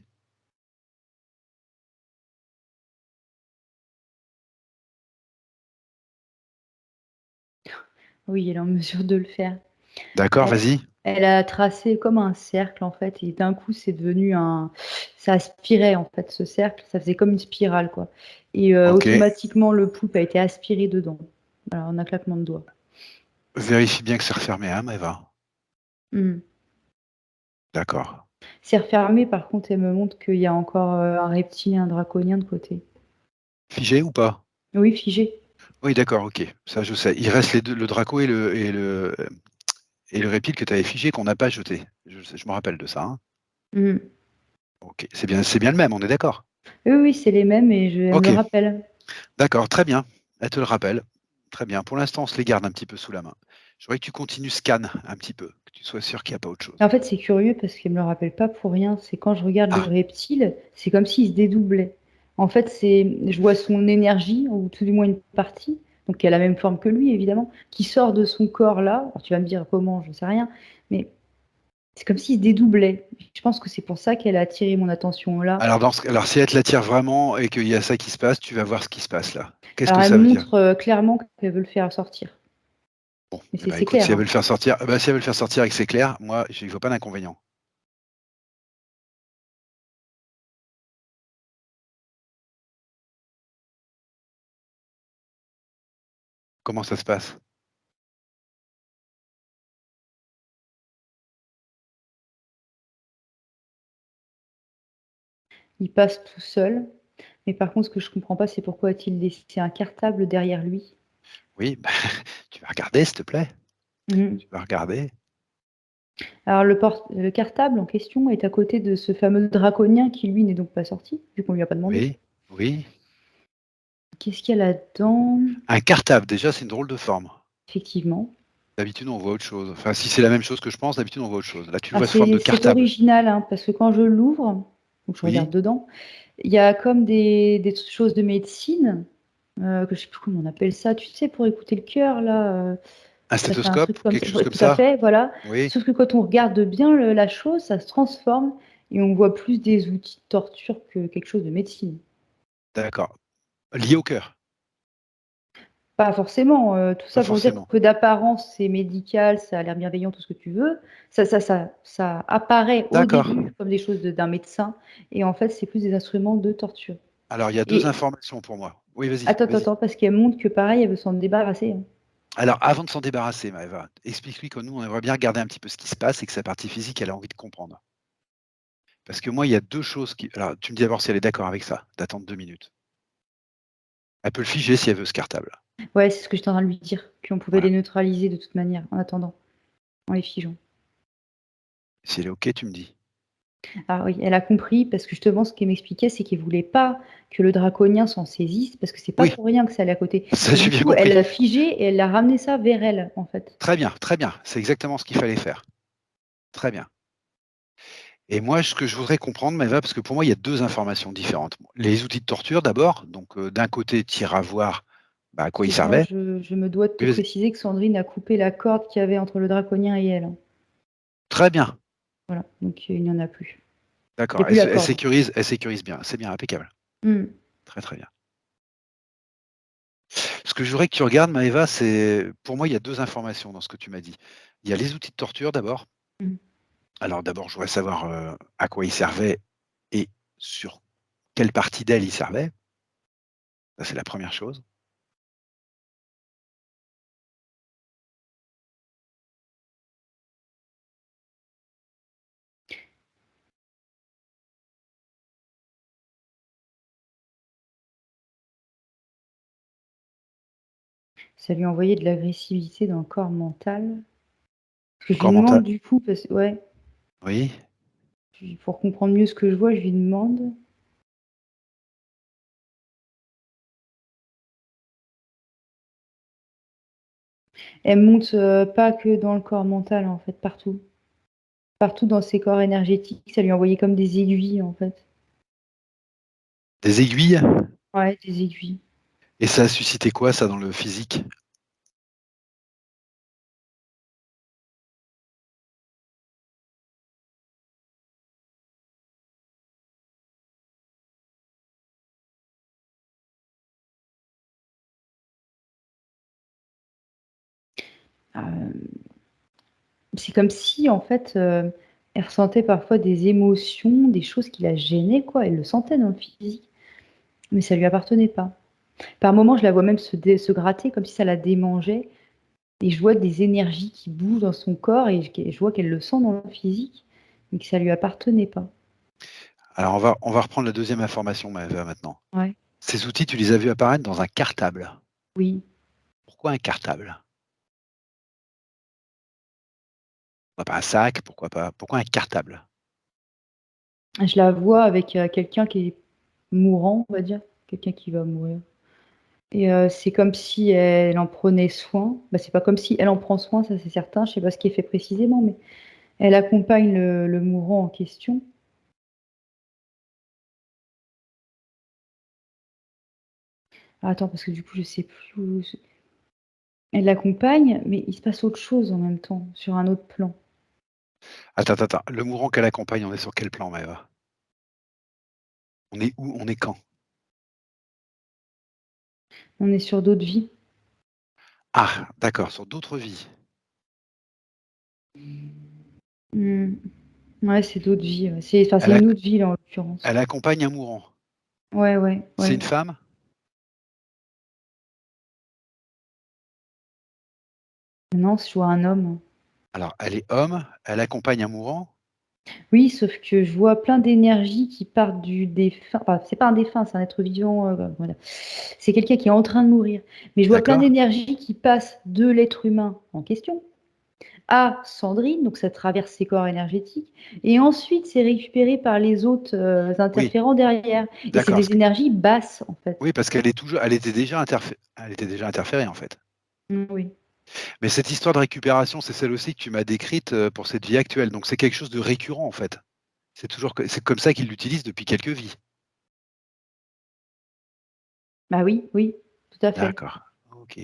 Oui, elle est en mesure de le faire. D'accord, Elle vas-y. elle a tracé comme un cercle, en fait et d'un coup, c'est devenu un ça aspirait, en fait, ce cercle, ça faisait comme une spirale, quoi et OK. automatiquement, le poulpe a été aspiré dedans. Voilà, en un claquement de doigts. Vérifie bien que c'est refermé, hein, Maëva. Mmh. D'accord. C'est refermé, par contre, elle me montre qu'il y a encore, un reptilien, un draconien de côté. Figé ou pas? Oui, figé. Oui, d'accord, OK. Ça, je sais. Il reste les 2, le draco et le reptile que tu avais figé qu'on n'a pas jeté. Je me rappelle de ça, hein. Mmh. OK. C'est bien le même, on est d'accord? Oui, oui, c'est les mêmes et elle me le OK. rappelle. D'accord, très bien. Elle te le rappelle. Très bien. Pour l'instant, on se les garde un petit peu sous la main. Je voudrais que tu continues scan un petit peu, que tu sois sûr qu'il n'y a pas autre chose. En fait, c'est curieux parce qu'elle me le rappelle pas pour rien. C'est quand je regarde le Ah, reptile, c'est comme s'il se dédoublait. En fait, je vois son énergie, ou tout du moins une partie, donc qui a la même forme que lui, évidemment, qui sort de son corps là. Alors, tu vas me dire comment, je sais rien, mais c'est comme s'il se dédoublait. Je pense que c'est pour ça qu'elle a attiré mon attention là. alors si elle te l'attire vraiment et qu'il y a ça qui se passe, tu vas voir ce qui se passe là. Qu'est-ce que Alors, elle ça me veut dire? montre clairement qu'elle veut le faire sortir. Bon, Mais eh ben, c'est écoute, clair, si elle veut hein. le faire sortir, si elle veut le faire sortir et que c'est clair, moi, je n'y vois pas d'inconvénient. Comment ça se passe? Il passe tout seul. Mais par contre, ce que je comprends pas, c'est pourquoi a-t-il laissé un cartable derrière lui? Oui, bah, tu vas regarder, s'il te plaît. Mmh. Tu vas regarder. Alors le cartable en question est à côté de ce fameux draconien qui lui n'est donc pas sorti, vu qu'on lui a pas demandé. Oui, oui. Qu'est-ce qu'il y a là-dedans? Un cartable, déjà, c'est une drôle de forme. Effectivement. D'habitude, on voit autre chose. Enfin, si c'est la même chose que je pense, d'habitude, on voit autre chose. Là, tu le Alors vois sous forme de c'est cartable. original, hein, parce que quand je l'ouvre, donc je regarde Oui, dedans, il y a comme des choses de médecine, que je sais plus comment on appelle ça, tu sais pour écouter le cœur là, un ça fait un stéthoscope, truc comme quelque ça chose ouais, comme tout à ça. fait, voilà. Oui, Sauf que quand on regarde bien la chose, ça se transforme et on voit plus des outils de torture que quelque chose de médecine. d'accord. Lié au cœur, Pas forcément, tout pas ça pour dire forcément. que d'apparence, c'est médical, ça a l'air bienveillant, tout ce que tu veux. Ça apparaît au D'accord. début comme des choses d'un médecin et en fait, c'est plus des instruments de torture. Alors, il y a 2 Et informations pour moi. Oui, vas-y, attends, attends, vas-y. attends, parce qu'elle montre que pareil, elle veut s'en débarrasser, hein. Alors, avant de s'en débarrasser, Maëva, explique-lui que nous, on aimerait bien regarder un petit peu ce qui se passe et que sa partie physique, elle a envie de comprendre. Parce que moi, il y a 2 choses qui alors, tu me dis d'abord si elle est d'accord avec ça, d'attendre 2 minutes. Elle peut le figer si elle veut, ce cartable. Ouais, c'est ce que j'étais en train de lui dire, qu'on pouvait Voilà. les neutraliser de toute manière, en attendant, en les figeant. Si elle est OK, tu me dis. Ah oui, elle a compris parce que justement, ce qu'elle m'expliquait, c'est qu'elle voulait pas que le draconien s'en saisisse parce que c'est pas Oui, pour rien que ça allait à côté ça et j'ai du bien coup, elle compris. l'a figé et elle l'a ramené ça vers elle, en fait. Très bien, c'est exactement ce qu'il fallait faire. Très bien. Et moi, ce que je voudrais comprendre, Maëva, parce que pour moi, il y a 2 informations différentes. Les outils de torture d'abord, donc d'un côté, tu iras voir, bah, à quoi ils Excuse-moi, servaient. je me dois de te Oui, vas-y. préciser que Sandrine a coupé la corde qu'il y avait entre le draconien et elle, hein. Très bien, Voilà, donc il n'y en a plus. Il y a d'accord, plus la corde. elle sécurise bien, c'est bien, impeccable. Mmh. Très, très bien. Ce que je voudrais que tu regardes, Maëva, c'est pour moi, il y a 2 informations dans ce que tu m'as dit. Il y a les outils de torture d'abord. Mmh. Alors d'abord, je voudrais savoir, à quoi ils servaient et sur quelle partie d'elle ils servaient. Ça, c'est la première chose. Ça lui a envoyé de l'agressivité dans le corps mental. Parce que je lui Encore mental demande du coup, parce ouais, oui? pour comprendre mieux ce que je vois, je lui demande. Elle monte, pas que dans le corps mental, en fait, partout. Partout dans ses corps énergétiques, ça lui a envoyé comme des aiguilles, en fait. Des aiguilles? Ouais, des aiguilles. Et ça a suscité quoi ça dans le physique? C'est comme si, en fait, elle ressentait parfois des émotions, des choses qui la gênaient, quoi. Elle le sentait dans le physique, mais ça lui appartenait pas. Par moments, je la vois même se gratter comme si ça la démangeait et je vois des énergies qui bougent dans son corps et je vois qu'elle le sent dans le physique, mais que ça lui appartenait pas. Alors on va reprendre la deuxième information Maëva maintenant. Ouais, Ces outils, tu les as vus apparaître dans un cartable. oui. Pourquoi un cartable? Pourquoi pas un sac? Pourquoi un cartable? Je la vois avec, quelqu'un qui est mourant, on va dire, quelqu'un qui va mourir et c'est comme si elle en prenait soin. Bah, c'est pas comme si elle en prend soin, ça c'est certain, je sais pas ce qui est fait précisément, mais elle accompagne le mourant en question. Ah, attends, parce que du coup, je sais plus où elle l'accompagne, mais il se passe autre chose en même temps, sur un autre plan. Attends, attends, attends. Le mourant qu'elle accompagne, on est sur quel plan Maëva? On est où? On est quand? On est sur d'autres vies. Ah, d'accord, sur d'autres vies. Mmh. Ouais, c'est d'autres vies, ouais. C'est Elle une ac autre vie là, en l'occurrence. elle accompagne un mourant. Ouais, ouais, C'est une ouais. femme? Non, je vois un homme. Alors elle est homme, elle accompagne un mourant? Oui, sauf que je vois plein d'énergies qui partent du défunt, enfin, c'est pas un défunt, c'est un être vivant, comment dire? C'est quelqu'un qui est en train de mourir. Mais je vois plein D'accord. d'énergies qui passent de l'être humain en question à Sandrine, donc ça traverse ses corps énergétiques et ensuite c'est récupéré par les autres, Oui, interférents derrière et c'est d'accord, parce des que énergies basses, en fait. oui, parce elle était déjà interférée, en fait. Mmh, oui. Mais cette histoire de récupération, c'est celle aussi que tu m'as décrite, pour cette vie actuelle, donc c'est quelque chose de récurrent, en fait? C'est comme ça qu'ils l'utilisent depuis quelques vies? Bah oui, oui, tout à fait. D'accord. OK.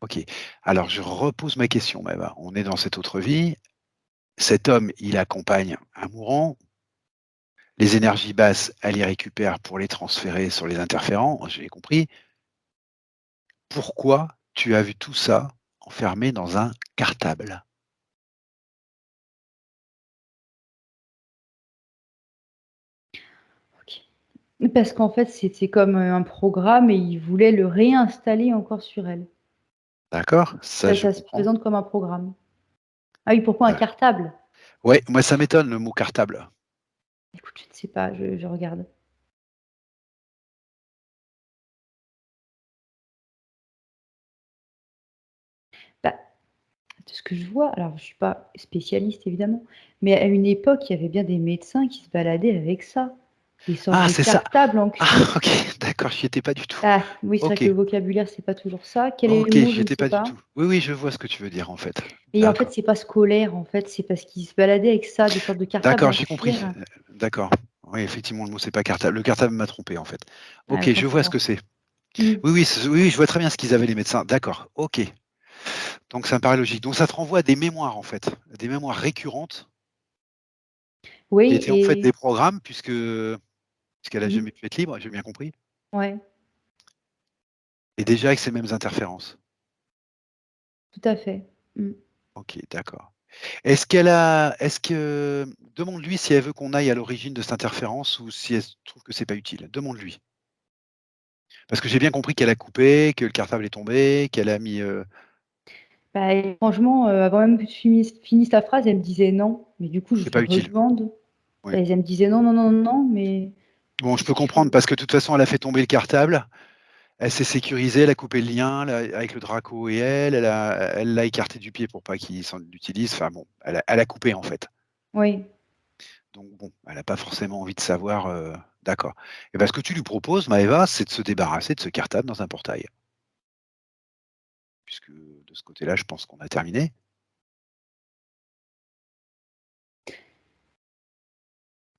OK. Alors je repose ma question, Maëva. On est dans cette autre vie. Cet homme, il accompagne un mourant. Les énergies basses, elle les récupère pour les transférer sur les interférents, j'ai compris. Pourquoi tu as vu tout ça enfermé dans un cartable? OK. Parce qu'en fait, c'était comme, un programme et il voulait le réinstaller encore sur elle. D'accord? Ça, Ça je ça se comprends. présente comme un programme. Ah oui, pourquoi un Heu, cartable? ouais, moi ça m'étonne le mot cartable. Écoute, je ne sais pas, je regarde. Bah, de ce que je vois, alors je suis pas spécialiste évidemment, mais à une époque, il y avait bien des médecins qui se baladaient avec ça. Des sortes Ah, de c'est ça. cartables en Ah, cuir. OK, d'accord, j'y étais pas du tout. Ah, oui, c'est vrai que OK, le vocabulaire, c'est pas toujours ça. Quel est le OK, mot? j'y Je ne étais sais pas du pas. tout. Oui, oui, je vois ce que tu veux dire, en fait. Et en fait, D'accord. c'est pas scolaire, en fait, c'est parce qu'ils se baladaient avec ça, des sortes de cartables D'accord, en j'ai compris. cuir. D'accord. Oui, effectivement, le mot, c'est pas cartable. Le cartable m'a trompé, en fait. Ah, OK, autant je pour vois ce moi. que c'est. Mmh. Oui, oui, oui, oui, je vois très bien ce qu'ils avaient, les médecins. D'accord, OK. Donc ça me paraît logique. Donc ça te renvoie à des mémoires, en fait, des mémoires récurrentes qui Oui étaient, en fait, et des programmes puisqu'elle a mmh jamais pu être libre, j'ai bien compris? ouais, Et déjà avec ces mêmes interférences. tout à fait. Mmh. OK, d'accord. Est-ce que demande-lui si elle veut qu'on aille à l'origine de cette interférence ou si elle trouve que c'est pas utile. Demande-lui. Parce que j'ai bien compris qu'elle a coupé, que le cartable est tombé, qu'elle a mis, Bah, étrangement, avant même que tu finisses ta phrase, elle me disait: «Non», mais du coup, je c'est lui pas utile. redemande Oui. et elle me disait: «Non, non, non, non», mais Bon, je qu'est-ce peux qu'il comprendre faut? parce que de toute façon, elle a fait tomber le cartable, elle s'est sécurisée, elle a coupé le lien là, avec le Draco et elle l'a écarté du pied pour pas qu'il s'en utilise. Enfin bon, elle a coupé en fait. Oui. Donc bon, elle a pas forcément envie de savoir, d'accord. Et ben, ce que tu lui proposes, Maëva, c'est de se débarrasser de ce cartable dans un portail. Puisque de ce côté-là, je pense qu'on a terminé.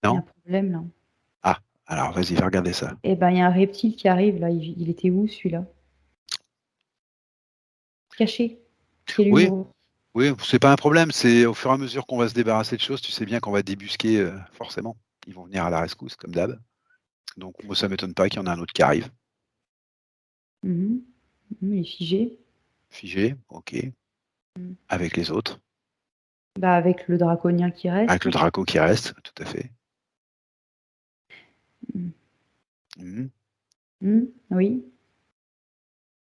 Il y a un Non? problème là. Ah, alors vas-y, va regarder ça. Eh ben, il y a un reptile qui arrive là, il était où celui-là? Caché. Quel Oui, humour. oui, c'est pas un problème, c'est au fur et à mesure qu'on va se débarrasser de choses, tu sais bien qu'on va débusquer, forcément. Ils vont venir à la rescousse comme d'hab. Donc moi, ça m'étonne pas qu'il y en a un autre qui arrive. Mmh mh. Mmh, il est figé. Figé, OK, Mmh. avec les autres, Bah, avec le draconien qui avec reste. le Draco qui reste, tout à fait. Mmh. Mmh. Mmh, oui.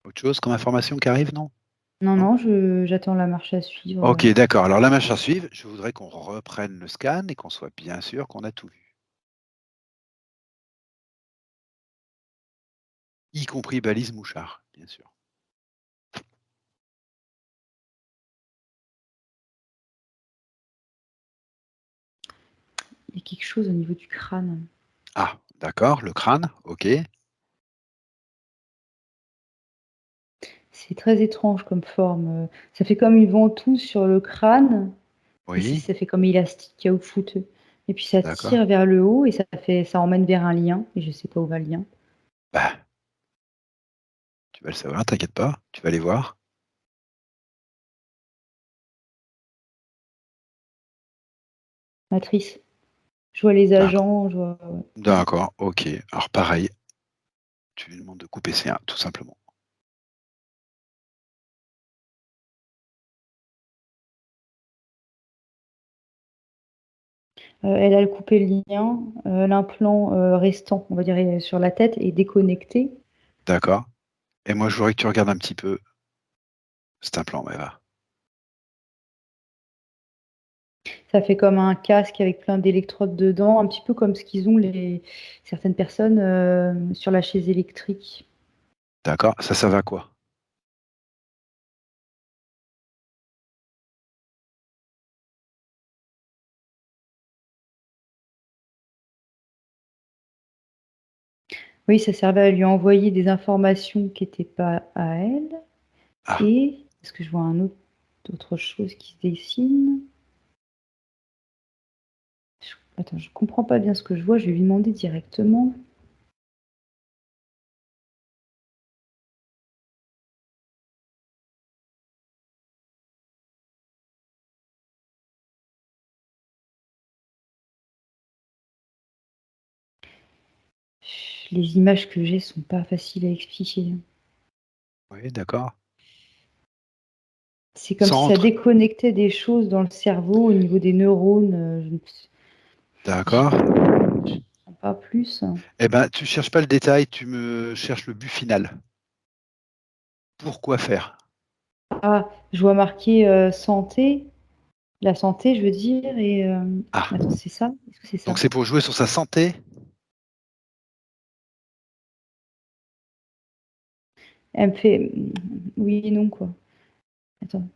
Autre chose comme information qui arrive, non? Non, Non? non, je j'attends la marche à suivre, OK, d'accord. Alors la marche à suivre, je voudrais qu'on reprenne le scan et qu'on soit bien sûr qu'on a tout vu. Y compris balise mouchard, bien sûr. il y a quelque chose au niveau du crâne. Ah, d'accord, le crâne, OK. C'est très étrange comme forme, ça fait comme une ventouse sur le crâne et Oui, ça fait comme élastique caoutchouteux et puis ça d'accord. tire vers le haut et ça emmène vers un lien et je sais pas où va le lien. Bah, tu vas le savoir, t'inquiète pas, tu vas aller voir. Matrice. Je vois les D'accord, agents, je vois ouais. Mmh. d'accord, OK. Alors pareil, tu lui demandes de couper ses 1, tout simplement. Elle a coupé le lien, l'implant, restant, on va dire, sur la tête est déconnecté. D'accord. Et moi, je voudrais que tu regardes un petit peu cet implant, Maëva. Ça fait comme un casque avec plein d'électrodes dedans, un petit peu comme ce qu'ils ont les certaines personnes, sur la chaise électrique. D'accord, ça va à quoi? Oui, ça servait à lui envoyer des informations qui étaient pas à elle Ah, et est-ce que je vois autre chose qui se dessine? Attends, je comprends pas bien ce que je vois, je vais lui demander directement. Les images que j'ai sont pas faciles à expliquer. oui, d'accord. C'est comme Sans si ça rentre déconnectait des choses dans le cerveau au niveau des neurones, je ne j'y d'accord. comprends pas plus. Eh ben, tu cherches pas le détail, tu me cherches le but final. Pourquoi faire? Ah, je vois marqué, santé, la santé je veux dire et Ah, attends c'est ça? Est-ce que c'est donc ça? c'est pour jouer sur sa santé? Elle me fait, oui et non quoi. Attends.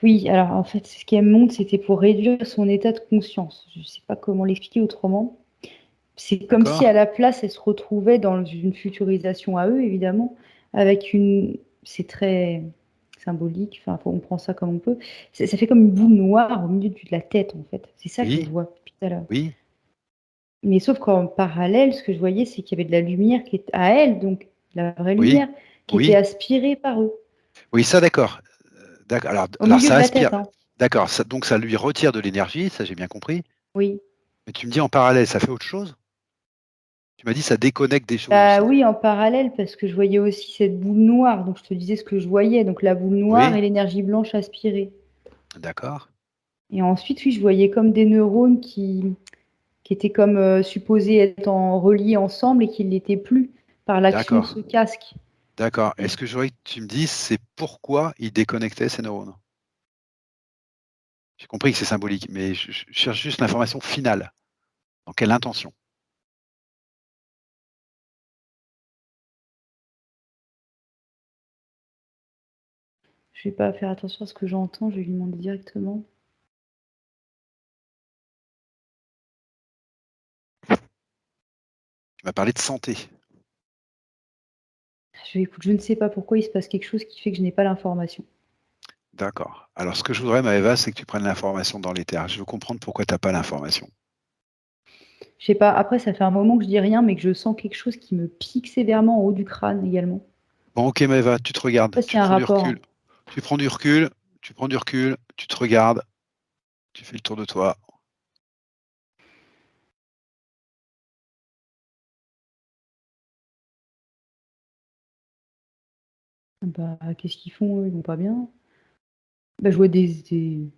Oui, alors en fait, ce qu'elle montre, c'était pour réduire son état de conscience. Je sais pas comment l'expliquer autrement. C'est comme si D'accord? à la place, elle se retrouvait dans une futurisation à eux, évidemment, avec une c'est très symbolique, enfin, on prend ça comme on peut. Ça fait comme une boule noire au milieu de la tête, en fait. C'est ça que je Oui, vois depuis tout à l'heure. oui, Mais sauf qu'en parallèle, ce que je voyais, c'est qu'il y avait de la lumière qui est à elle, donc la vraie oui, lumière, qui était oui, aspirée par eux, oui, ça d'accord. D'accord, au alors milieu ça de la aspire. tête, hein. D'accord, donc ça lui retire de l'énergie, ça j'ai bien compris. Oui. Mais tu me dis en parallèle, ça fait autre chose? Tu m'as dit ça déconnecte des choses Bah aussi. oui, en parallèle, parce que je voyais aussi cette boule noire, donc je te disais ce que je voyais, donc la boule noire Oui, et l'énergie blanche aspirée. d'accord, Et ensuite, oui, je voyais comme des neurones qui étaient comme supposés être reliés ensemble et qui ne l'étaient plus par l'action de d'accord, ce casque. d'accord. Et Est-ce que je voudrais que tu me dises c'est pourquoi il déconnectait ces neurones? J'ai compris que c'est symbolique, mais je cherche juste l'information finale. Dans quelle intention? je vais pas faire attention à ce que j'entends, je vais lui demander directement. Tu m'as parlé de santé. Écoute, je ne sais pas pourquoi il se passe quelque chose qui fait que je n'ai pas l'information. D'accord. Alors ce que je voudrais, Maëva, c'est que tu prennes l'information dans les terres. Je veux comprendre pourquoi tu n'as pas l'information. Je sais pas, après, ça fait un moment que je dis rien, mais que je sens quelque chose qui me pique sévèrement en haut du crâne également. Bon, ok, Maëva, tu te regardes, Je sais pas s'il tu y a un prends du rapport, recul. hein. Tu prends du recul, tu prends du recul, tu te regardes, tu fais le tour de toi. Bah, qu'est-ce qu'ils font, eux? Ils vont pas bien? Bah, je vois des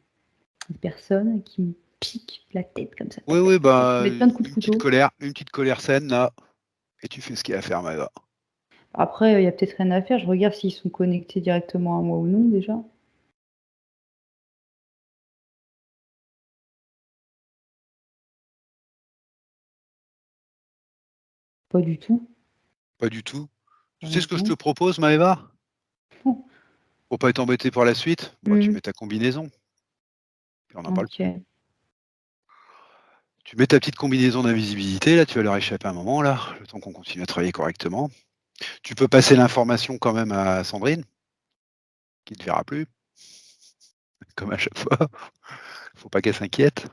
personnes qui me piquent la tête comme ça, Oui, tac, tac, oui, tac, tac, qui bah, mettent plein de coups de couteau. une petite colère saine, là, et tu fais ce qu'il y a à faire, Maëva. Après, il y a peut-être rien à faire. Je regarde s'ils sont connectés directement à moi ou non, déjà. Pas du tout. Pas du tout. Tu sais ce que je te Non. propose, Maëva? Oh. Pour pas être embêté par la suite, bah, tu Mmh. mets ta combinaison, et on n'en parle plus. OK. Tu mets ta petite combinaison d'invisibilité, là, tu vas leur échapper un moment, là, le temps qu'on continue à travailler correctement. Tu peux passer l'information quand même à Sandrine, qui ne te verra plus, comme à chaque fois. Faut pas qu'elle s'inquiète.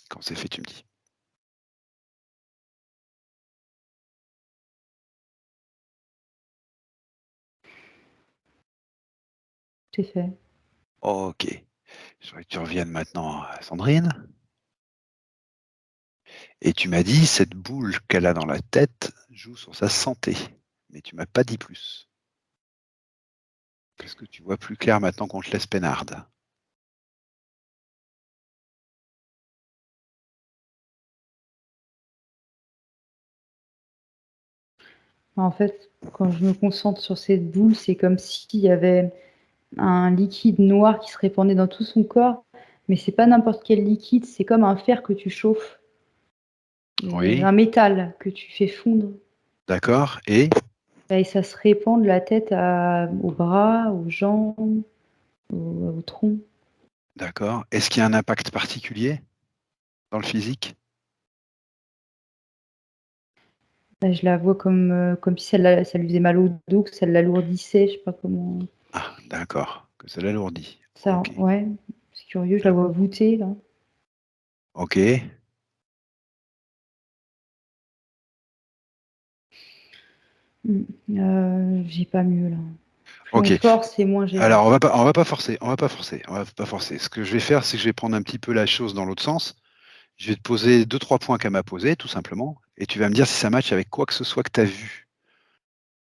Quand c'est fait, tu me dis. C'est fait. Ok. Je voudrais que tu reviennes maintenant à Sandrine. Et tu m'as dit, cette boule qu'elle a dans la tête joue sur sa santé. Mais tu m'as pas dit plus. Est-ce que tu vois plus clair maintenant qu'on te laisse peinarde? En fait, quand je me concentre sur cette boule, c'est comme s'il y avait un liquide noir qui se répandait dans tout son corps, mais c'est pas n'importe quel liquide, c'est comme un fer que tu chauffes, Oui, un métal que tu fais fondre. d'accord. Et Et ça se répand de la tête aux bras, aux jambes, au tronc. d'accord. Est-ce qu'il y a un impact particulier dans le physique? Bah, je la vois comme si ça lui faisait mal au dos, que ça l'alourdissait, je sais pas comment Ah, d'accord. Que ça l'alourdit. ça Ok. ouais, c'est curieux, je la D'ac- vois voûtée là. Ok. J'ai pas mieux là. Plus on Ok. force et moins j'ai. Alors, on va pas forcer, on va pas forcer, on va pas forcer. Ce que je vais faire, c'est que je vais prendre un petit peu la chose dans l'autre sens. Je vais te poser deux, trois points qu'elle m'a posés, tout simplement, et tu vas me dire si ça matche avec quoi que ce soit que tu as vu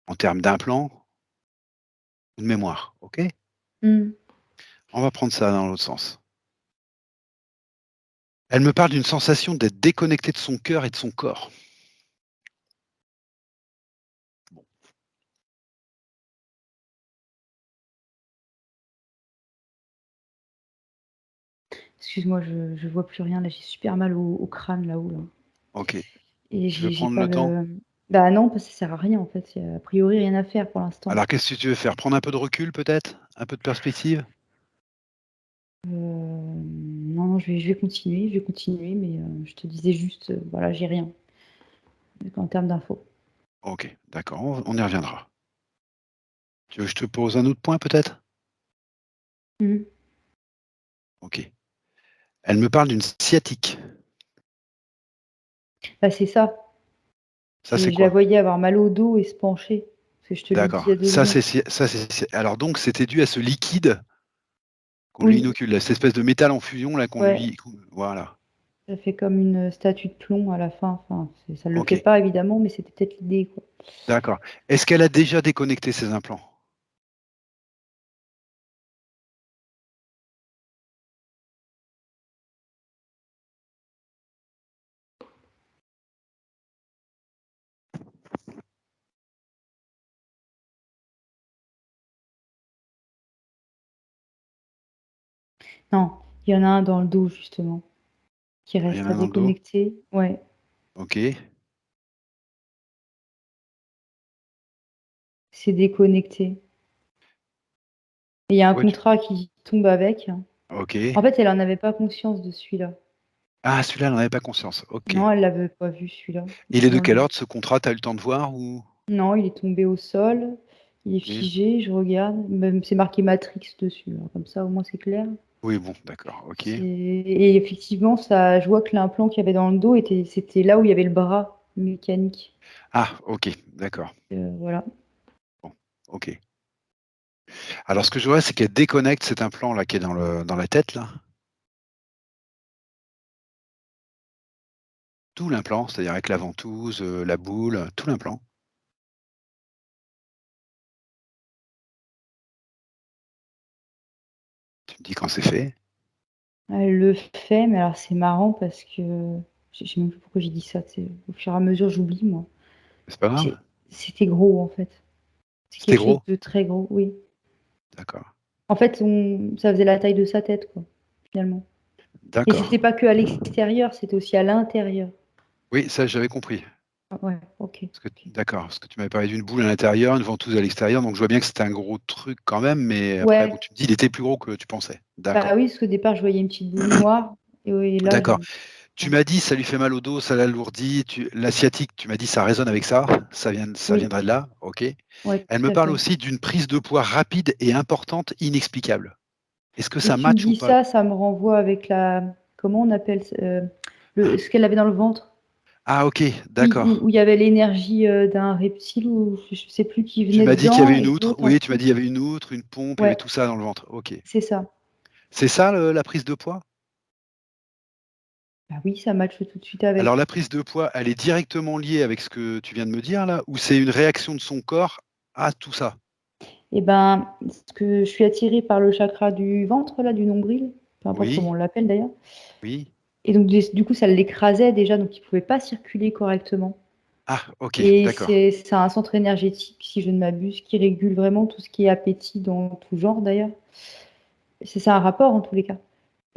en termes d'implant ou de mémoire. Ok? Mmh. On va prendre ça dans l'autre sens. Elle me parle d'une sensation d'être déconnectée de son cœur et de son corps. Bon, Excuse-moi, je vois plus rien là, j'ai super mal au crâne là-haut là ok. et Je vais j'ai prendre pas le temps. le Bah non, parce que ça sert à rien en fait, il y a a priori rien à faire pour l'instant. Alors qu'est-ce que tu veux faire? Prendre un peu de recul peut-être? Un peu de perspective? Non, non, je vais continuer, mais je te disais juste, voilà, j'ai rien, donc en termes d'infos. OK, d'accord, on y reviendra. Tu veux que je te pose un autre point peut-être? Mmh. OK. Elle me parle d'une sciatique. Bah, c'est ça, Ça c'est je la quoi? voyais avoir mal au dos et se pencher, parce que je te l'ai dit il D'accord. y a 2 secondes. Ça c'est alors donc c'était dû à ce liquide qu'on lui Oui, inocule, là, cette espèce de métal en fusion là ouais, voilà. ça fait comme une statue de plomb à la fin, enfin, c'est ça le fait OK, pas évidemment, mais c'était peut-être l'idée, quoi. d'accord. Est-ce qu'elle a déjà déconnecté ses implants? Non, il y en a un dans le dos justement, qui Il y en reste a à un dans le dos? déconnecter. Ouais, OK. c'est déconnecté et il y a un Ouais, tu contrat qui tombe avec. OK. En fait, elle en avait pas conscience de celui-là. Ah celui-là, elle en avait pas conscience. OK. Non, elle l'avait pas vu celui-là, Il est de dans le quel dos. ordre ce contrat? Tu as eu le temps de voir ou? Non, il est tombé au sol, il est Oui. figé, je regarde, même c'est marqué Matrix dessus, alors comme ça au moins c'est clair. Oui, bon, d'accord, OK. C'est et effectivement ça je vois que l'implant qu'il y avait dans le dos c'était là où il y avait le bras mécanique, Ah OK, d'accord. voilà. Bon, OK. Alors ce que je vois, c'est qu'elle déconnecte cet implant là qui est dans la tête là. Tout l'implant, c'est-à-dire avec la ventouse, la boule, tout l'implant. Tu me dis quand c'est fait. Elle le fait, mais alors c'est marrant parce que je sais même plus pourquoi j'ai dit ça, tu sais? Au fur et à mesure, j'oublie moi. C'est pas grave? J'ai C'était gros en fait. C'est C'était quelque chose gros? de très gros, oui. D'accord. En fait, on ça faisait la taille de sa tête quoi, finalement. Et D'accord. c'était pas que à l'extérieur, c'était aussi à l'intérieur. Oui, ça j'avais compris. Ah ouais, OK, OK. D'accord, parce que tu m'avais parlé d'une boule à l'intérieur, une ventouse à l'extérieur, donc je vois bien que c'était un gros truc quand même, mais après bon, Ouais, tu me dis il était plus gros que tu pensais. bah D'accord. oui, parce qu'au départ, je voyais une petite boule noire et oui, là, D'accord. je Tu enfin, m'as dit ça lui fait mal au dos, ça l'alourdit, la sciatique, tu m'as dit ça résonne avec ça, ça oui, viendrait de là, OK. ouais, Elle tout me à parle fait. aussi d'une prise de poids rapide et importante, inexplicable. Est-ce que Dès ça que tu me match ou dis pas? ça, ça me renvoie avec la comment on appelle le ce qu'elle avait dans le ventre? Ah OK, Oui, d'accord. où il y avait l'énergie, d'un reptile ou je sais plus qui Tu venait m'as dit qu'il y dedans avait une et outre, l'autre oui, tu m'as ensuite dit il y avait une outre, une pompe, il y avait ouais, tout ça dans le ventre. OK. c'est ça. C'est ça la prise de poids? Bah oui, ça matche tout de suite avec. Alors la prise de poids, elle est directement liée avec ce que tu viens de me dire là, ou c'est une réaction de son corps à tout ça? Et ben, parce que je suis attirée par le chakra du ventre là, du nombril, peu importe comment Oui, on l'appelle d'ailleurs oui. et donc du coup, ça l'écrasait déjà, donc il pouvait pas circuler correctement Ah OK, et d'accord. c'est un centre énergétique, si je ne m'abuse, qui régule vraiment tout ce qui est appétit dans tout genre d'ailleurs. C'est ça un rapport en tous les cas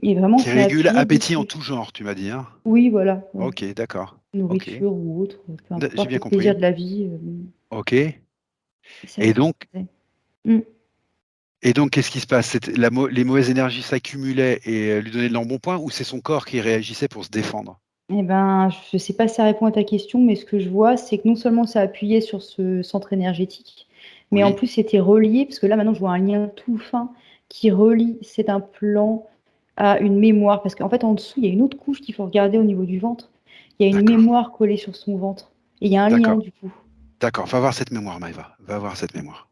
et vraiment Qui c'est régule attiré appétit en dessus. tout genre, tu m'as dit, hein? Oui, voilà, ouais. OK, d'accord. OK. Nourriture ou autre, peu J'ai importe, bien le plaisir compris. de la vie, OK. ça Et donc l'écrasait. Mmh. qu'est-ce qui se passe? C'était les mauvaises énergies s'accumulaient et lui donnaient de l'embonpoint ou c'est son corps qui réagissait pour se défendre? Et ben, je sais pas si ça répond à ta question, mais ce que je vois, c'est que non seulement ça appuyait sur ce centre énergétique, mais en Oui, plus c'était relié, parce que là maintenant je vois un lien tout fin qui relie cet implant à une mémoire. Parce qu'en fait en dessous, il y a une autre couche qu'il faut regarder au niveau du ventre. Il y a une d'accord, mémoire collée sur son ventre et il y a un lien d'accord, du coup. d'accord. Va voir cette mémoire Maëva, va voir cette mémoire.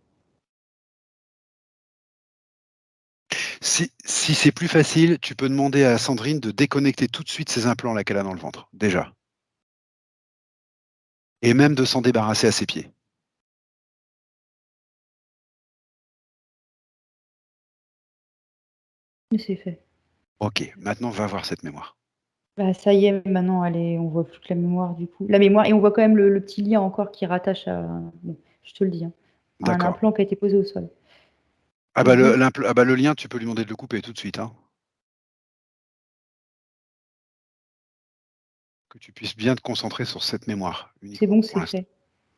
Si c'est plus facile, tu peux demander à Sandrine de déconnecter tout de suite ces implants là qu'elle a dans le ventre, déjà. Et même de s'en débarrasser à ses pieds. C'est fait. OK, maintenant va voir cette mémoire. Bah, ça y est, maintenant on voit plus que la mémoire du coup. La mémoire et on voit quand même le petit lien encore qui rattache à bon, je te le dis, hein, à un D'accord. implant qui a été posé au sol. Ah bah Et donc le lien, tu peux lui demander de le couper tout de suite, hein. Que tu puisses bien te concentrer sur cette mémoire c'est uniquement bon, pour c'est l'instant. fait.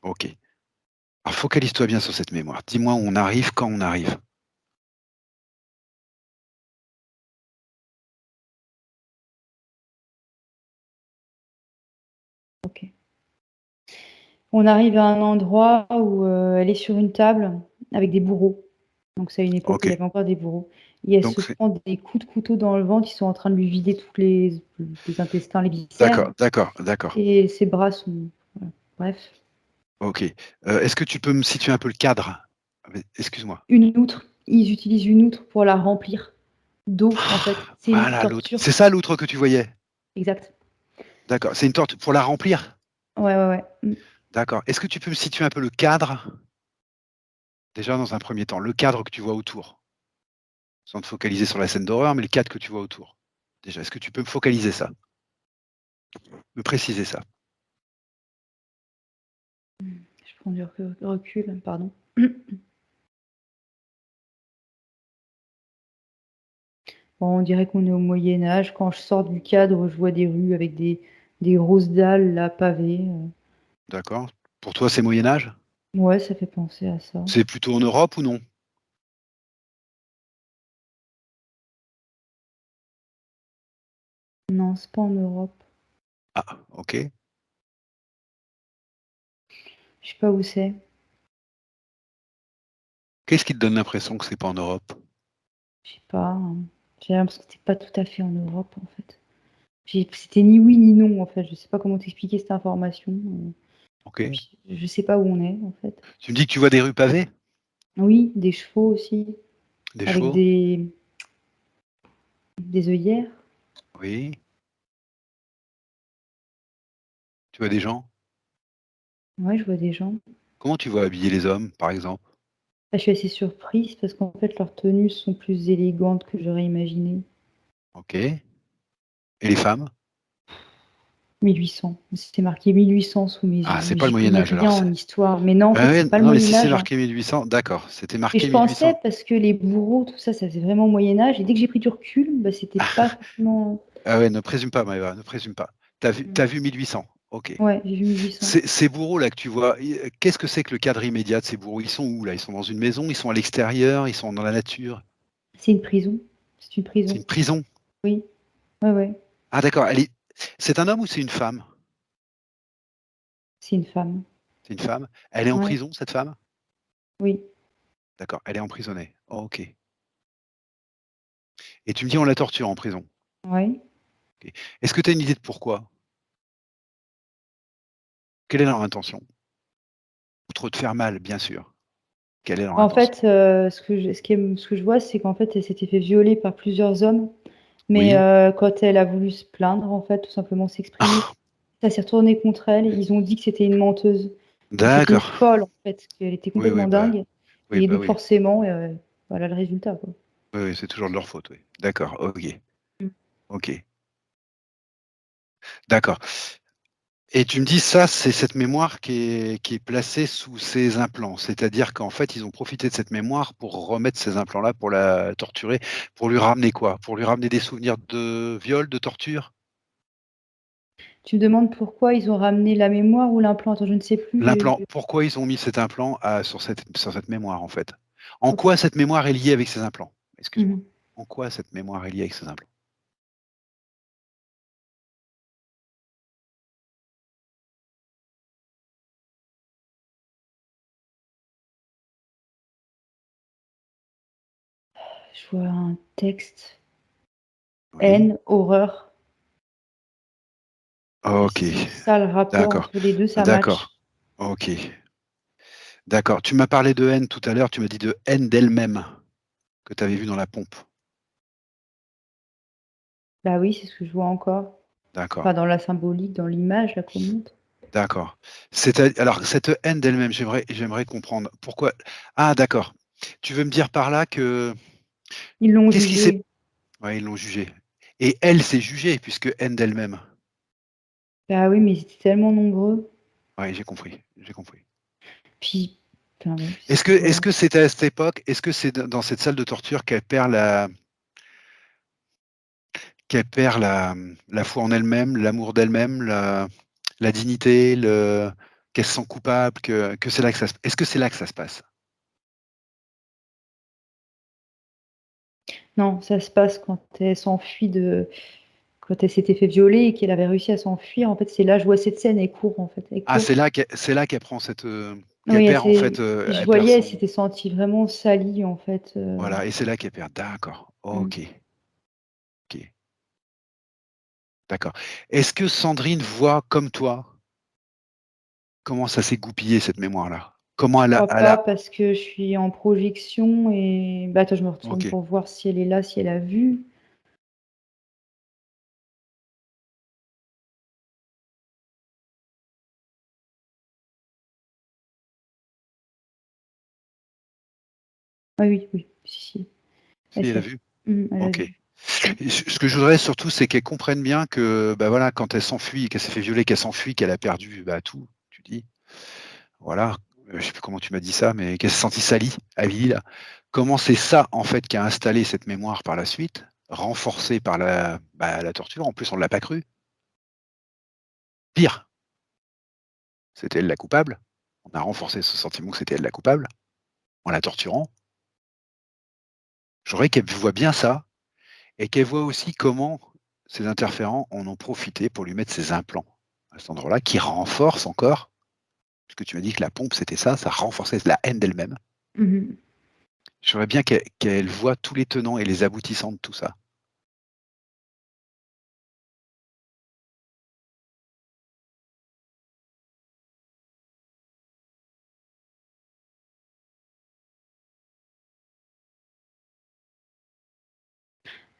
OK. Alors focalise-toi bien sur cette mémoire. Dis-moi où on arrive, quand on arrive. OK. On arrive à un endroit où, elle est sur une table avec des bourreaux. Donc c'est à une époque où il y OK. avait encore des bourreaux et elle Donc se c'est prend des coups de couteau dans le ventre, ils sont en train de lui vider toutes les intestins, les viscères d'accord, d'accord, d'accord. et ses bras sont voilà, bref. OK. Est-ce que tu peux me situer un peu le cadre? Excuse-moi. Une outre, ils utilisent une outre pour la remplir d'eau, en fait. C'est une Voilà l'outre. torture C'est ça l'outre que tu voyais? exact. D'accord. C'est une torture pour la remplir? Ouais, ouais, ouais. Mmh. D'accord. Est-ce que tu peux me situer un peu le cadre? Déjà dans un premier temps, le cadre que tu vois autour, sans te focaliser sur la scène d'horreur, mais le cadre que tu vois autour. Déjà, est-ce que tu peux me focaliser ça? Me préciser ça? Je prends du recul, pardon. Bon, on dirait qu'on est au Moyen Âge. Quand je sors du cadre, je vois des rues avec des grosses dalles là, pavées, D'accord. Pour toi, c'est Moyen Âge? ouais, ça fait penser à ça. C'est plutôt en Europe ou non? Non, c'est pas en Europe. Ah, OK. Je sais pas où c'est. Qu'est-ce qui te donne l'impression que c'est pas en Europe? Je sais pas, j'ai l'impression que c'est pas tout à fait en Europe, en fait. C'était ni oui ni non, en fait. Je sais pas comment t'expliquer cette information, OK. puis je sais pas où on est, en fait. Tu me dis que tu vois des rues pavées? Oui, des chevaux aussi, Des avec chevaux? des œillères. Oui. Tu vois des gens? Ouais, je vois des gens. Comment tu vois habiller les hommes, par exemple? Bah, je suis assez surprise parce qu'en fait, leurs tenues sont plus élégantes que j'aurais imaginé. OK. Et les femmes? 1800, c'était marqué 1800 sous mes Ah, yeux. c'est pas le J'y Moyen connais Âge rien alors en c'est histoire, mais non, en fait, ouais, c'est pas le non mais si Moyen c'est Âge, hein. marqué 1800, d'accord, c'était Et marqué je 1800. pensais parce que les bourreaux, tout ça, ça faisait vraiment Moyen Âge et dès que j'ai pris du recul, bah, c'était pas forcément Ah ouais, ne présume pas Maëva, ne présume pas. mmh. Tu vu 1800? OK. Ouais, j'ai vu 1800. Ces bourreaux-là que tu vois, qu'est-ce que c'est que le cadre immédiat de ces bourreaux? Ils sont où là? Ils sont dans une maison? Ils sont à l'extérieur? Ils sont dans la nature? C'est une prison, c'est une C'est prison. une prison? Oui, ouais, ouais, Ah d'accord, c'est un homme ou c'est une femme? c'est une femme. C'est une femme? Elle est en Ouais, prison, cette femme? oui, D'accord, elle est emprisonnée. Oh, OK. Et tu me dis on la torture en prison? ouais. OK. Est-ce que tu as une idée de pourquoi? Quelle est leur intention? Outre de faire mal, bien sûr. Quelle est leur En intention? fait, ce que je vois, c'est qu'en fait, elle s'était fait violer par plusieurs hommes, mais Oui? quand elle a voulu se plaindre, en fait, tout simplement s'exprimer, ça s'est retourné contre elle. Ils ont dit que c'était une menteuse, que c'était une D'accord. folle, en fait, qu'elle était Oui, complètement dingue oui, et bah, donc oui. forcément, voilà le résultat, quoi. Oui, oui, c'est toujours de leur faute, oui. D'accord, OK. Mmh. OK. D'accord. Et tu me dis ça, c'est cette mémoire qui est placée sous ces implants. C'est-à-dire qu'en fait, ils ont profité de cette mémoire pour remettre ces implants-là, pour la torturer, pour lui ramener quoi? Pour lui ramener des souvenirs de viol, de torture? Tu me demandes pourquoi ils ont ramené la mémoire ou l'implant? Attends, je ne sais plus, L'implant, je pourquoi ils ont mis cet implant sur cette mémoire, en fait? En OK. quoi cette mémoire est liée avec ces implants? Mmh Excuse-moi. mh. En quoi cette mémoire est liée avec ces implants? Je vois un texte, Oui. haine, horreur. OK. C'est ça le rapport D'accord. entre les 2, ça match. D'accord. OK. D'accord. Tu m'as parlé de haine tout à l'heure, tu m'as dit de haine d'elle-même, que tu avais vu dans la pompe. Bah oui, c'est ce que je vois encore. D'accord, Enfin, dans la symbolique, dans l'image là qu'on montre. d'accord. Alors cette haine d'elle-même, j'aimerais comprendre pourquoi ah d'accord. Tu veux me dire par là que Ils l'ont qu'est-ce qui s'est jugé. ouais, ils l'ont jugée et elle s'est jugée puisque haine d'elle-même. Bah oui, mais ils étaient tellement nombreux. Ouais, j'ai compris. Puis enfin ouais, Est-ce voilà. que c'était à cette époque, est-ce que c'est dans cette salle de torture qu'elle perd la foi en elle-même, l'amour d'elle-même, la dignité, le qu'elle se sent coupable, que c'est là que ça se est-ce que c'est là que ça se passe? Non, ça se passe quand elle s'était fait violer et qu'elle avait réussi à s'enfuir. En fait, c'est là je vois cette scène, elle court en fait, elle Ah, court. c'est là qu'elle prend cette, qu'elle Oui, perd en fait, je elle perd voyais, elle son s'était sentie vraiment salie en fait, voilà et c'est là qu'elle perd. D'accord. mmh. OK, OK, d'accord. Est-ce que Sandrine voit comme toi, comment ça s'est goupillé cette mémoire-là? Comment Je crois elle pas a parce que je suis en projection et bah, attends, je me retourne OK. pour voir si elle est là, si elle a vu. Ah oui, oui, si, si, elle Si, elle a sait. vu? Elle a OK. vu. Mmh. Et ce que je voudrais surtout, c'est qu'elle comprenne bien que, bah, voilà, quand elle s'enfuit, qu'elle s'est fait violer, qu'elle s'enfuit, qu'elle a perdu, bah, tout, tu dis. Voilà, je sais plus comment tu m'as dit ça, mais qu'elle s'est sentie salie, avilie là. Comment c'est ça, en fait, qui a installé cette mémoire par la suite, renforcée par la torture. En plus, on ne l'a pas crue. Pire, c'était elle la coupable. On a renforcé ce sentiment que c'était elle la coupable, en la torturant. J'aurais qu'elle voit bien ça et qu'elle voit aussi comment ces interférents en ont profité pour lui mettre ces implants à cet endroit-là, qui renforcent encore, puisque tu m'as dit que la pompe, c'était ça, ça renforçait la haine d'elle-même. Mmh mh. J'aimerais bien qu'elle voit tous les tenants et les aboutissants de tout ça.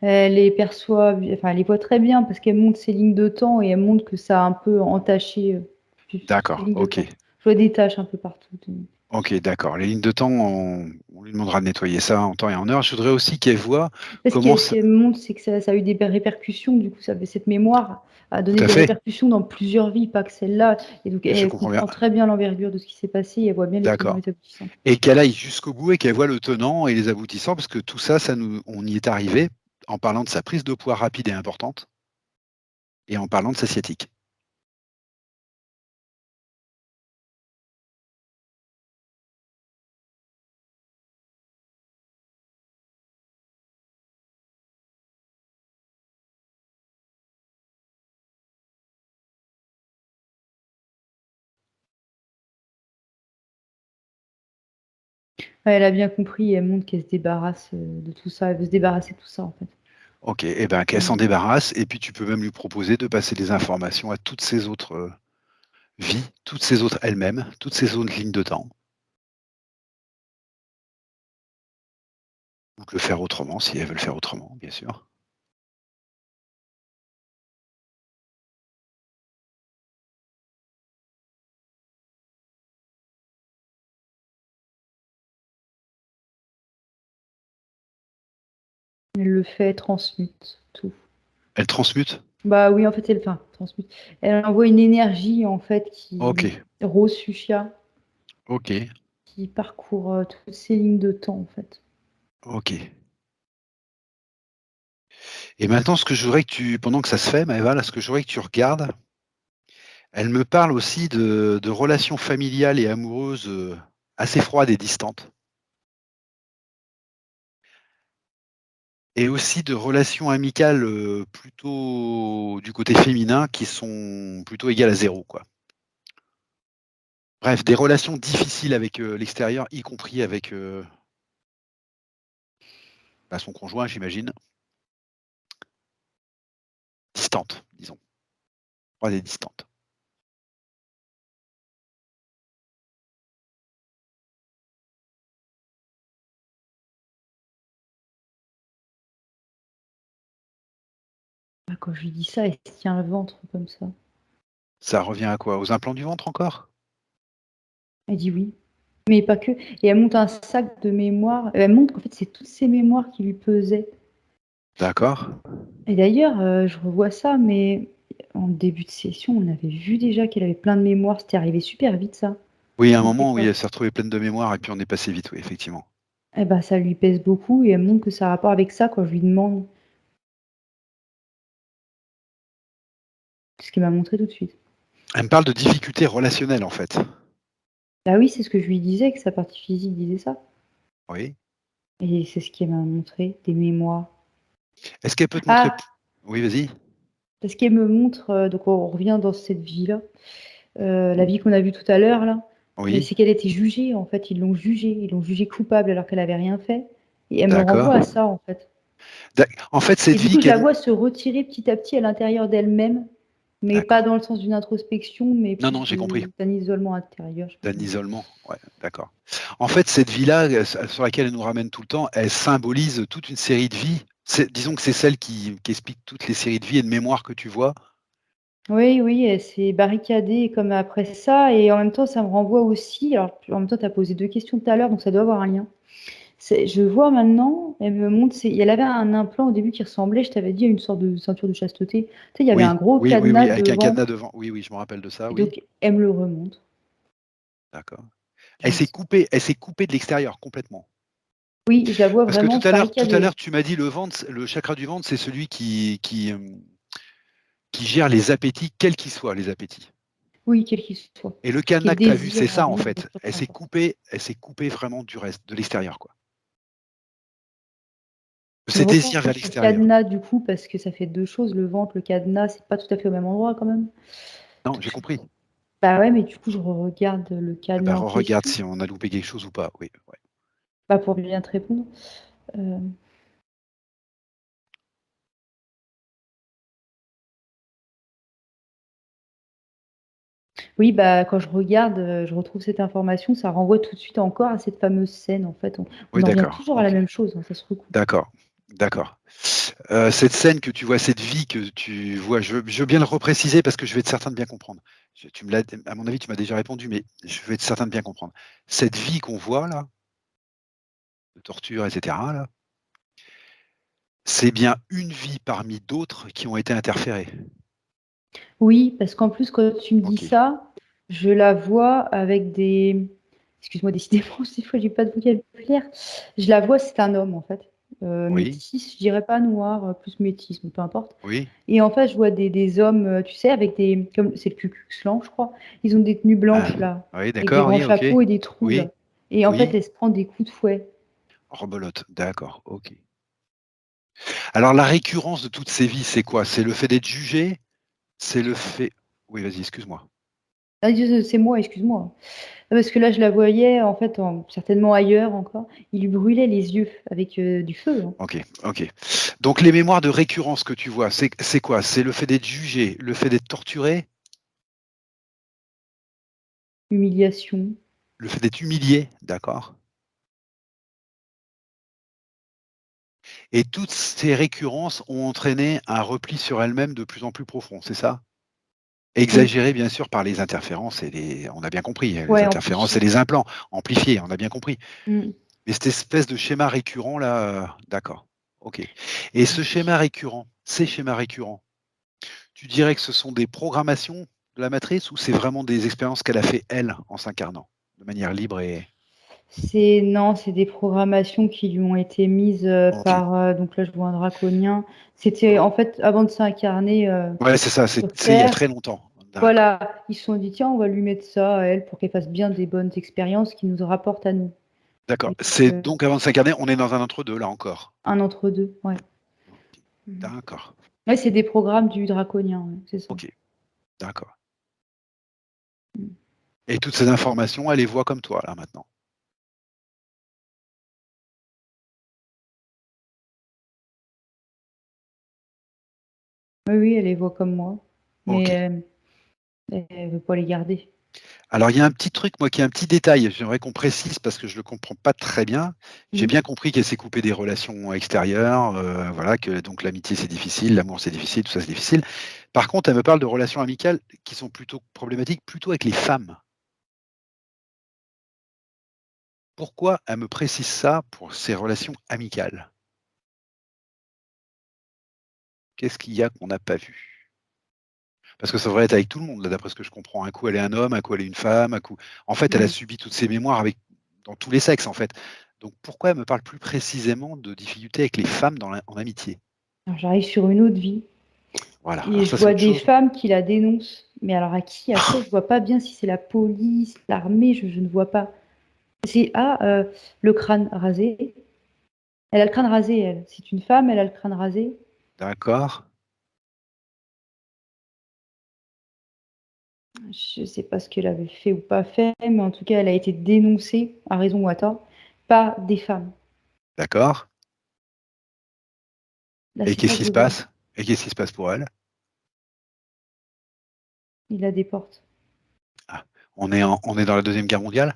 Elle les perçoit enfin, elle les voit très bien parce qu'elle montre ses lignes de temps et elle montre que ça a un peu entaché, ses D'accord, lignes de temps. OK. Je vois des taches un peu partout. OK, d'accord. Les lignes de temps, on lui demandera de nettoyer ça en temps et en heure. Je voudrais aussi qu'elle voit Parce comment ce ça qu'elle montre, c'est que ça a eu des répercussions, du coup, cette mémoire a tout donné à des fait, répercussions dans plusieurs vies, pas que celle-là et donc je elle comprends bien. comprend très bien l'envergure de ce qui s'est passé et elle voit bien les tenants et D'accord les aboutissants. et qu'elle aille jusqu'au bout et qu'elle voit le tenant et les aboutissants parce que tout ça, on y est arrivé en parlant de sa prise de poids rapide et importante et en parlant de sa sciatique. Ouais, elle a bien compris et elle montre qu'elle se débarrasse, de tout ça. Elle veut se débarrasser de tout ça, en fait. OK et ben, qu'elle s'en Mmh. débarrasse et puis tu peux même lui proposer de passer des informations à toutes ces autres, vies, toutes ces autres elles-mêmes, toutes ces autres lignes de temps. Donc le faire autrement, si elles veulent faire autrement, bien sûr. Elle le fait, elle transmute tout. Elle transmute? Bah, oui, en fait, elle enfin, transmute. Elle envoie une énergie, en fait, OK, rose fuchsia, OK, qui parcourt, toutes ces lignes de temps, en fait. OK. Et maintenant ce que je voudrais que tu pendant que ça se fait, Maëva, là, ce que je voudrais que tu regardes, elle me parle aussi de relations familiales et amoureuses, assez froides et distantes et aussi de relations amicales, plutôt du côté féminin qui sont plutôt égales à zéro, quoi. Bref, des relations difficiles avec, l'extérieur, y compris avec, bah, son conjoint, j'imagine. Distantes, disons. Froides et distantes. Bah, quand je lui dis ça, elle se tient le ventre comme ça. Ça revient à quoi? Aux implants du ventre encore? Elle dit: «Oui», mais pas que et elle monte un sac de mémoires. Elle montre qu'en fait, c'est toutes ces mémoires qui lui pesaient D'accord. et d'ailleurs, je revois ça, mais en début de session, on avait vu déjà qu'elle avait plein de mémoires. C'était arrivé super vite ça. Oui, à un On était moment, oui, quoi? elle s'est retrouvée pleine de mémoire et puis on est passé vite, oui, effectivement. Et bah, ça lui pèse beaucoup et elle montre que ça a rapport avec ça quand je lui demande. Ce qu'elle m'a montré tout de suite. Elle me parle de difficultés relationnelles, en fait. Bah oui, c'est ce que je lui disais, que sa partie physique disait ça. Oui. Et c'est ce qu'elle m'a montré, des mémoires. Est-ce qu'elle peut te montrer Ah! p oui, vas-y. Parce qu'elle me montre, donc on revient dans cette vie-là, la vie qu'on a vue tout à l'heure là, mais Oui, c'est qu'elle était jugée en fait, ils l'ont jugée coupable alors qu'elle avait rien fait et elle me d'accord. renvoie à ça en fait En fait, et cette du vie coup, je la qu'elle vois se retirer petit à petit à l'intérieur d'elle-même, mais pas d'accord. dans le sens d'une introspection, mais Non, non, plus j'ai compris. d'un isolement intérieur, je sais pas D'un comment dire. isolement, ouais, d'accord. En fait, cette vie-là, sur laquelle elle nous ramène tout le temps, elle symbolise toute une série de vies. Disons que c'est celle qui explique toutes les séries de vies et de mémoires que tu vois. Oui, oui, elle s'est barricadée comme après ça et en même temps, ça me renvoie aussi alors en même temps, tu as posé 2 questions tout à l'heure, donc ça doit avoir un lien. Je vois maintenant, elle me montre, elle avait un implant au début qui ressemblait, je t'avais dit, à une sorte de ceinture de chasteté. Tu sais, il y avait un Oui, gros oui, oui, oui, cadenas avec un devant cadenas devant. Oui, oui, je me rappelle de ça, et oui, donc elle me le remontre. d'accord. Je sais Elle s'est coupée de l'extérieur complètement. oui, je la vois Parce que vraiment se tout à l'heure, barricader. tu m'as dit le ventre, le chakra du ventre, c'est celui qui gère les appétits, quels qu'ils soient, les appétits. Oui, quel qu'il soit. Et le Tout ce qui est cadenas que tu as vu, c'est désir, ça en envie, fait. bien sûr que ça importe. Elle s'est coupée vraiment du reste, de l'extérieur, quoi. De Je me ses désirs repenche vers sur le l'extérieur. cadenas du coup parce que ça fait 2 choses, le ventre, le cadenas, c'est pas tout à fait au même endroit quand même. Non, Donc j'ai compris. bah ouais, mais du coup, je regarde le Eh ben, cadenas en re-regarde question, si on a loupé quelque chose ou pas. Oui, ouais. bah, pour bien te répondre. Hem Oui, bah, quand je regarde, je retrouve cette information, ça renvoie tout de suite encore à cette fameuse scène, en fait. On Oui, en revient d'accord. toujours à la OK. même chose, hein, ça se recoupe. D'accord. D'accord. Cette scène que tu vois, cette vie que tu vois, je veux bien le repréciser parce que je vais être certain de bien comprendre. Tu me l'as à mon avis, tu m'as déjà répondu, mais je veux être certain de bien comprendre. Cette vie qu'on voit là, de torture et cetera là, c'est bien une vie parmi d'autres qui ont été interférées? Oui, parce qu'en plus, quand tu me dis OK. ça, je la vois avec des excuse-moi, décidément, des fois, j'ai pas de vocabulaire. Je la vois, c'est un homme, en fait, Oui, métis, je dirais pas noir, plus métis, mais peu importe oui. et en fait, je vois des hommes, tu sais, avec des comme c'est le Ku Klux Klan, je crois. Ils ont des tenues Ah, blanches, là, oui, avec des d'accord, grands oui, OK. chapeaux et des trous, Oui, là et en fait, oui. elle se prend des coups de fouet. Rebelote, d'accord, OK. Alors la récurrence de toutes ces vies, c'est quoi? C'est le fait d'être jugé? C'est le fait oui, vas-y, excuse-moi. Ah c'est moi, excuse-moi. Parce que là, je la voyais en fait certainement ailleurs encore. Il lui brûlait les yeux avec, du feu, hein. OK, OK. Donc les mémoires de récurrence que tu vois, c'est quoi? C'est le fait d'être jugé, le fait d'être torturé, Humiliation. le fait d'être humilié, d'accord. Et toutes ces récurrences ont entraîné un repli sur elles-mêmes de plus en plus profond, c'est ça? Oui, Exagéré bien sûr par les interférences et les on a bien compris, les ouais, interférences et amplifié. les implants, amplifiés, on a bien compris. Mmh. Mais cette espèce de schéma récurrent là, d'accord, OK. Et ce schéma Amplifié. récurrent, ces schémas récurrents, tu dirais que ce sont des programmations de la matrice ou c'est vraiment des expériences qu'elle a fait elle, en s'incarnant? De manière libre et C'est non, c'est des programmations qui lui ont été mises, OK. par, donc là, je vois un draconien. C'était en fait avant de s'incarner, Ouais, c'est ça, sur c'est il y a terre, très longtemps. D'accord, voilà, ils se sont dit: «Tiens, on va lui mettre ça à elle pour qu'elle fasse bien des bonnes expériences qui nous rapportent à nous» d'accord. et C'est heu, donc avant de s'incarner, on est dans un entre-deux là encore? un entre 2, ouais. OK. Mmh. D'accord, Ouais, c'est des programmes du draconien, ouais, c'est ça. OK, d'accord. Mmh. Et toutes ces informations, elle les voit comme toi là maintenant? Oui, oui, elle les voit comme moi, mais OK. elle veut pas les garder. Alors il y a un petit truc, moi, qui est un petit détail, j'aimerais qu'on précise parce que je le comprends pas très bien. J'ai Mmh. bien compris qu'elle s'est coupée des relations extérieures, voilà, que donc l'amitié c'est difficile, l'amour c'est difficile, tout ça c'est difficile. Par contre, elle me parle de relations amicales qui sont plutôt problématiques, plutôt avec les femmes. Pourquoi elle me précise ça pour ses relations amicales? Qu'est-ce qu'il y a qu'on n'a pas vu? Parce que ça devrait être avec tout le monde, là, d'après ce que je comprends. Un coup, elle est un homme, un coup, elle est une femme, un coup en fait, elle a Mmh. subi toutes ces mémoires avec dans tous les sexes, en fait. Donc pourquoi elle me parle plus précisément de difficultés avec les femmes en amitié? Alors j'arrive sur une autre vie Voilà, et alors je ça, c'est vois autre des chose. femmes qui la dénoncent Mais alors à qui? À quoi? Je vois pas bien si c'est la police, l'armée, je ne vois pas. C'est le crâne rasé. Elle a le crâne rasé, elle. C'est une femme, elle a le crâne rasé. D'accord. Je sais pas ce qu'elle avait fait ou pas fait, mais en tout cas, elle a été dénoncée, à raison ou à tort, par des femmes. D'accord. Là, Et c'est ça qu'est-ce que qui je se vois. passe? Et qu'est-ce qui se passe pour elle? Il la déporte. Ah, on est dans la Deuxième Guerre mondiale?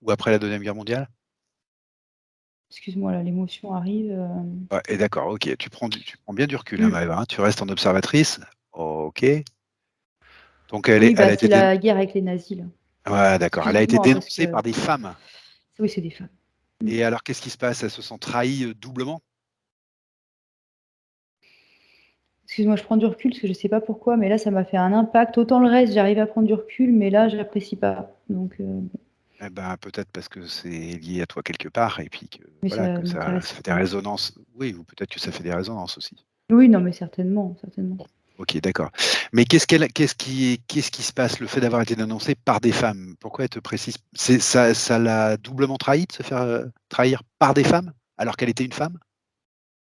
Ou après la Deuxième Guerre mondiale? Excuse-moi, là, l'émotion arrive. Ouais, et d'accord, ok. Tu prends bien du recul, hein, Mm. Maëva, hein. Tu restes en observatrice. Ok. Donc Oui, elle bah, a c'est été la guerre avec les nazis, là. ouais, d'accord. Elle a été Excuse-moi, hein, parce dénoncée que par des femmes. oui, c'est des femmes. Mm. Et alors, qu'est-ce qui se passe? Elle se sent trahie doublement? Excuse-moi, je prends du recul parce que je sais pas pourquoi, mais là, ça m'a fait un impact. Autant le reste, j'arrive à prendre du recul, mais là, j'apprécie pas. Donc, Eh ben, peut-être parce que c'est lié à toi quelque part et puis que mais voilà, ça que m'intéresse ça fait des pas. résonances. Oui, ou peut-être que ça fait des résonances aussi. Oui, non, mais certainement, certainement. Bon, ok, d'accord. Mais qu'est-ce qui se passe, le fait d'avoir été dénoncé par des femmes? Pourquoi elle te précise? Ça l'a doublement trahi de se faire trahir par des femmes alors qu'elle était une femme?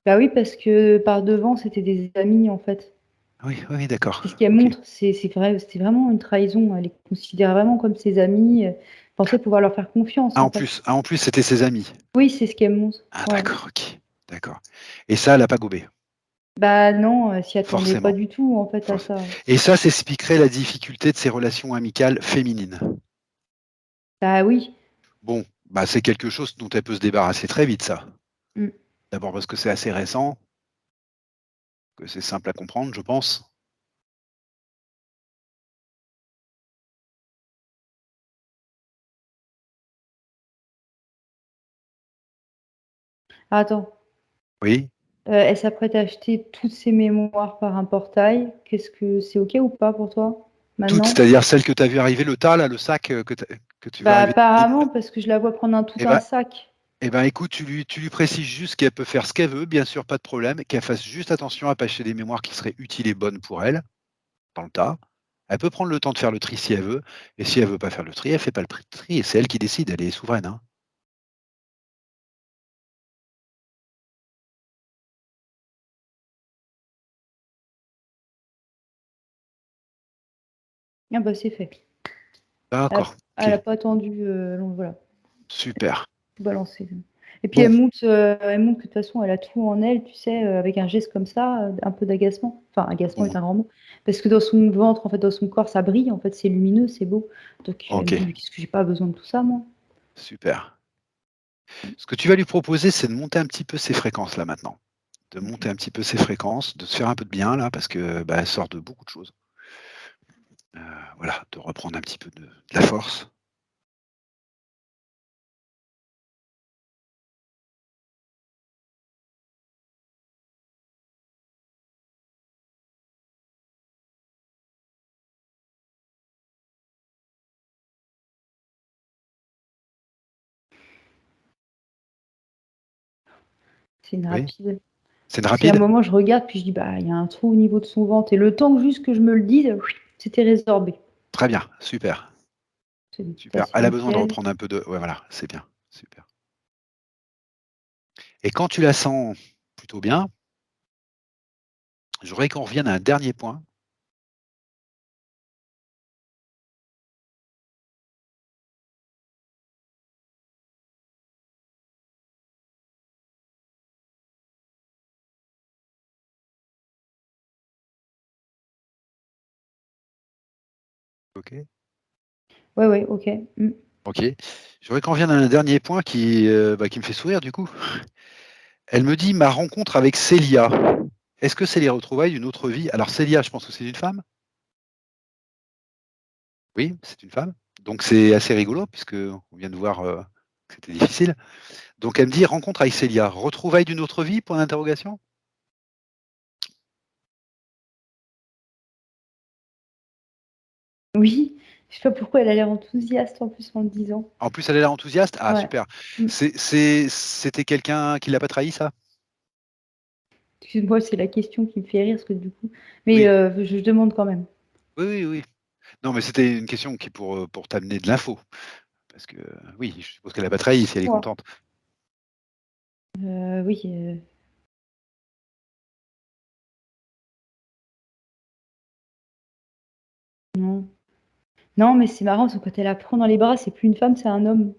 Bah oui, parce que par devant, c'était des amis, en fait. Oui, oui, d'accord. C'est ce qu'elle Ok. montre. C'est vrai, c'était vraiment une trahison. Elle les considérait vraiment comme ses amis. Pensait pouvoir leur faire confiance, en fait. En plus, c'était ses amis. Oui, c'est ce qu'elle montre. Ah, Ouais. d'accord, ok, d'accord. Et ça, elle n'a pas gobé, Bah non, elle s'y attendait pas forcément. du tout, en fait, à Forc- ça. Et ça s'expliquerait la difficulté de ces relations amicales féminines. Bah oui. Bon, bah c'est quelque chose dont elle peut se débarrasser très vite, ça. Mm. D'abord parce que c'est assez récent, que c'est simple à comprendre, je pense. Attends. Oui. Elle s'apprête à acheter toutes ses mémoires par un portail. Qu'est-ce que c'est OK ou pas pour toi, Toutes, maintenant? c'est-à-dire celle que tu as vu arriver, le tas, là, le sac que tu veux Bah arriver. apparemment, parce que je la vois prendre tout Eh un ben, sac. eh ben, écoute, tu lui précises juste qu'elle peut faire ce qu'elle veut, bien sûr, pas de problème, qu'elle fasse juste attention à pas acheter des mémoires qui seraient utiles et bonnes pour elle, dans le tas. Elle peut prendre le temps de faire le tri si elle veut, et si elle veut pas faire le tri, elle fait pas le tri, et c'est elle qui décide, elle est souveraine, hein. Ah bah c'est fait. D'accord, Elle a ok, pas attendu, donc voilà, super. tout balancé. Et puis Bon, elle montre que de toute façon, elle a tout en elle, tu sais, avec un geste comme ça, un peu d'agacement. Enfin, agacement bon, est un grand mot. Parce que dans son ventre, en fait, dans son corps, ça brille, en fait, c'est lumineux, c'est beau. Donc elle ok, me dit, mais qu'est-ce que j'ai pas besoin de tout ça, moi? super. Ce que tu vas lui proposer, c'est de monter un petit peu ses fréquences là maintenant. De Ok. monter un petit peu ses fréquences, de se faire un peu de bien là, parce que bah, elle sort de beaucoup de choses. Voilà, de reprendre un petit peu de la force. C'est une Oui, rapide. c'est une C'est un rapide? moment, je regarde, puis je dis, bah, il y a un trou au niveau de son ventre. Et le temps juste que je me le dise, c'était résorbé. Très bien, super, super. Elle Félicitations, a besoin de nickel. reprendre un peu de. Ouais, voilà, c'est bien, super. Et quand tu la sens plutôt bien, j'aurais qu'on revienne à un dernier point. Ok. Ouais, ouais, ok. Mm. Ok. J'aurais qu'on revienne à un dernier point qui me fait sourire du coup. Elle me dit ma rencontre avec Célia. Est-ce que c'est les retrouvailles d'une autre vie? Alors Célia, je pense que c'est une femme. Oui, c'est une femme. Donc c'est assez rigolo puisque on vient de voir que c'était difficile. Donc elle me dit rencontre avec Célia, retrouvailles d'une autre vie? Point d'interrogation. Oui, je sais pas pourquoi elle a l'air enthousiaste en plus en le disant. En plus, elle est là enthousiaste. Ah Ouais. super. Mm. C'était quelqu'un qui l'a pas trahi ça? Excuse-moi, c'est la question qui me fait rire, parce que du coup. Mais Oui, je demande quand même. oui, oui, oui. Non, mais c'était une question qui pour t'amener de l'info. Parce que, oui, je suppose qu'elle a pas trahi si elle est Moi. contente. Oui, non. Non, mais c'est marrant parce que quand elle la prend dans les bras, c'est plus une femme, c'est un homme.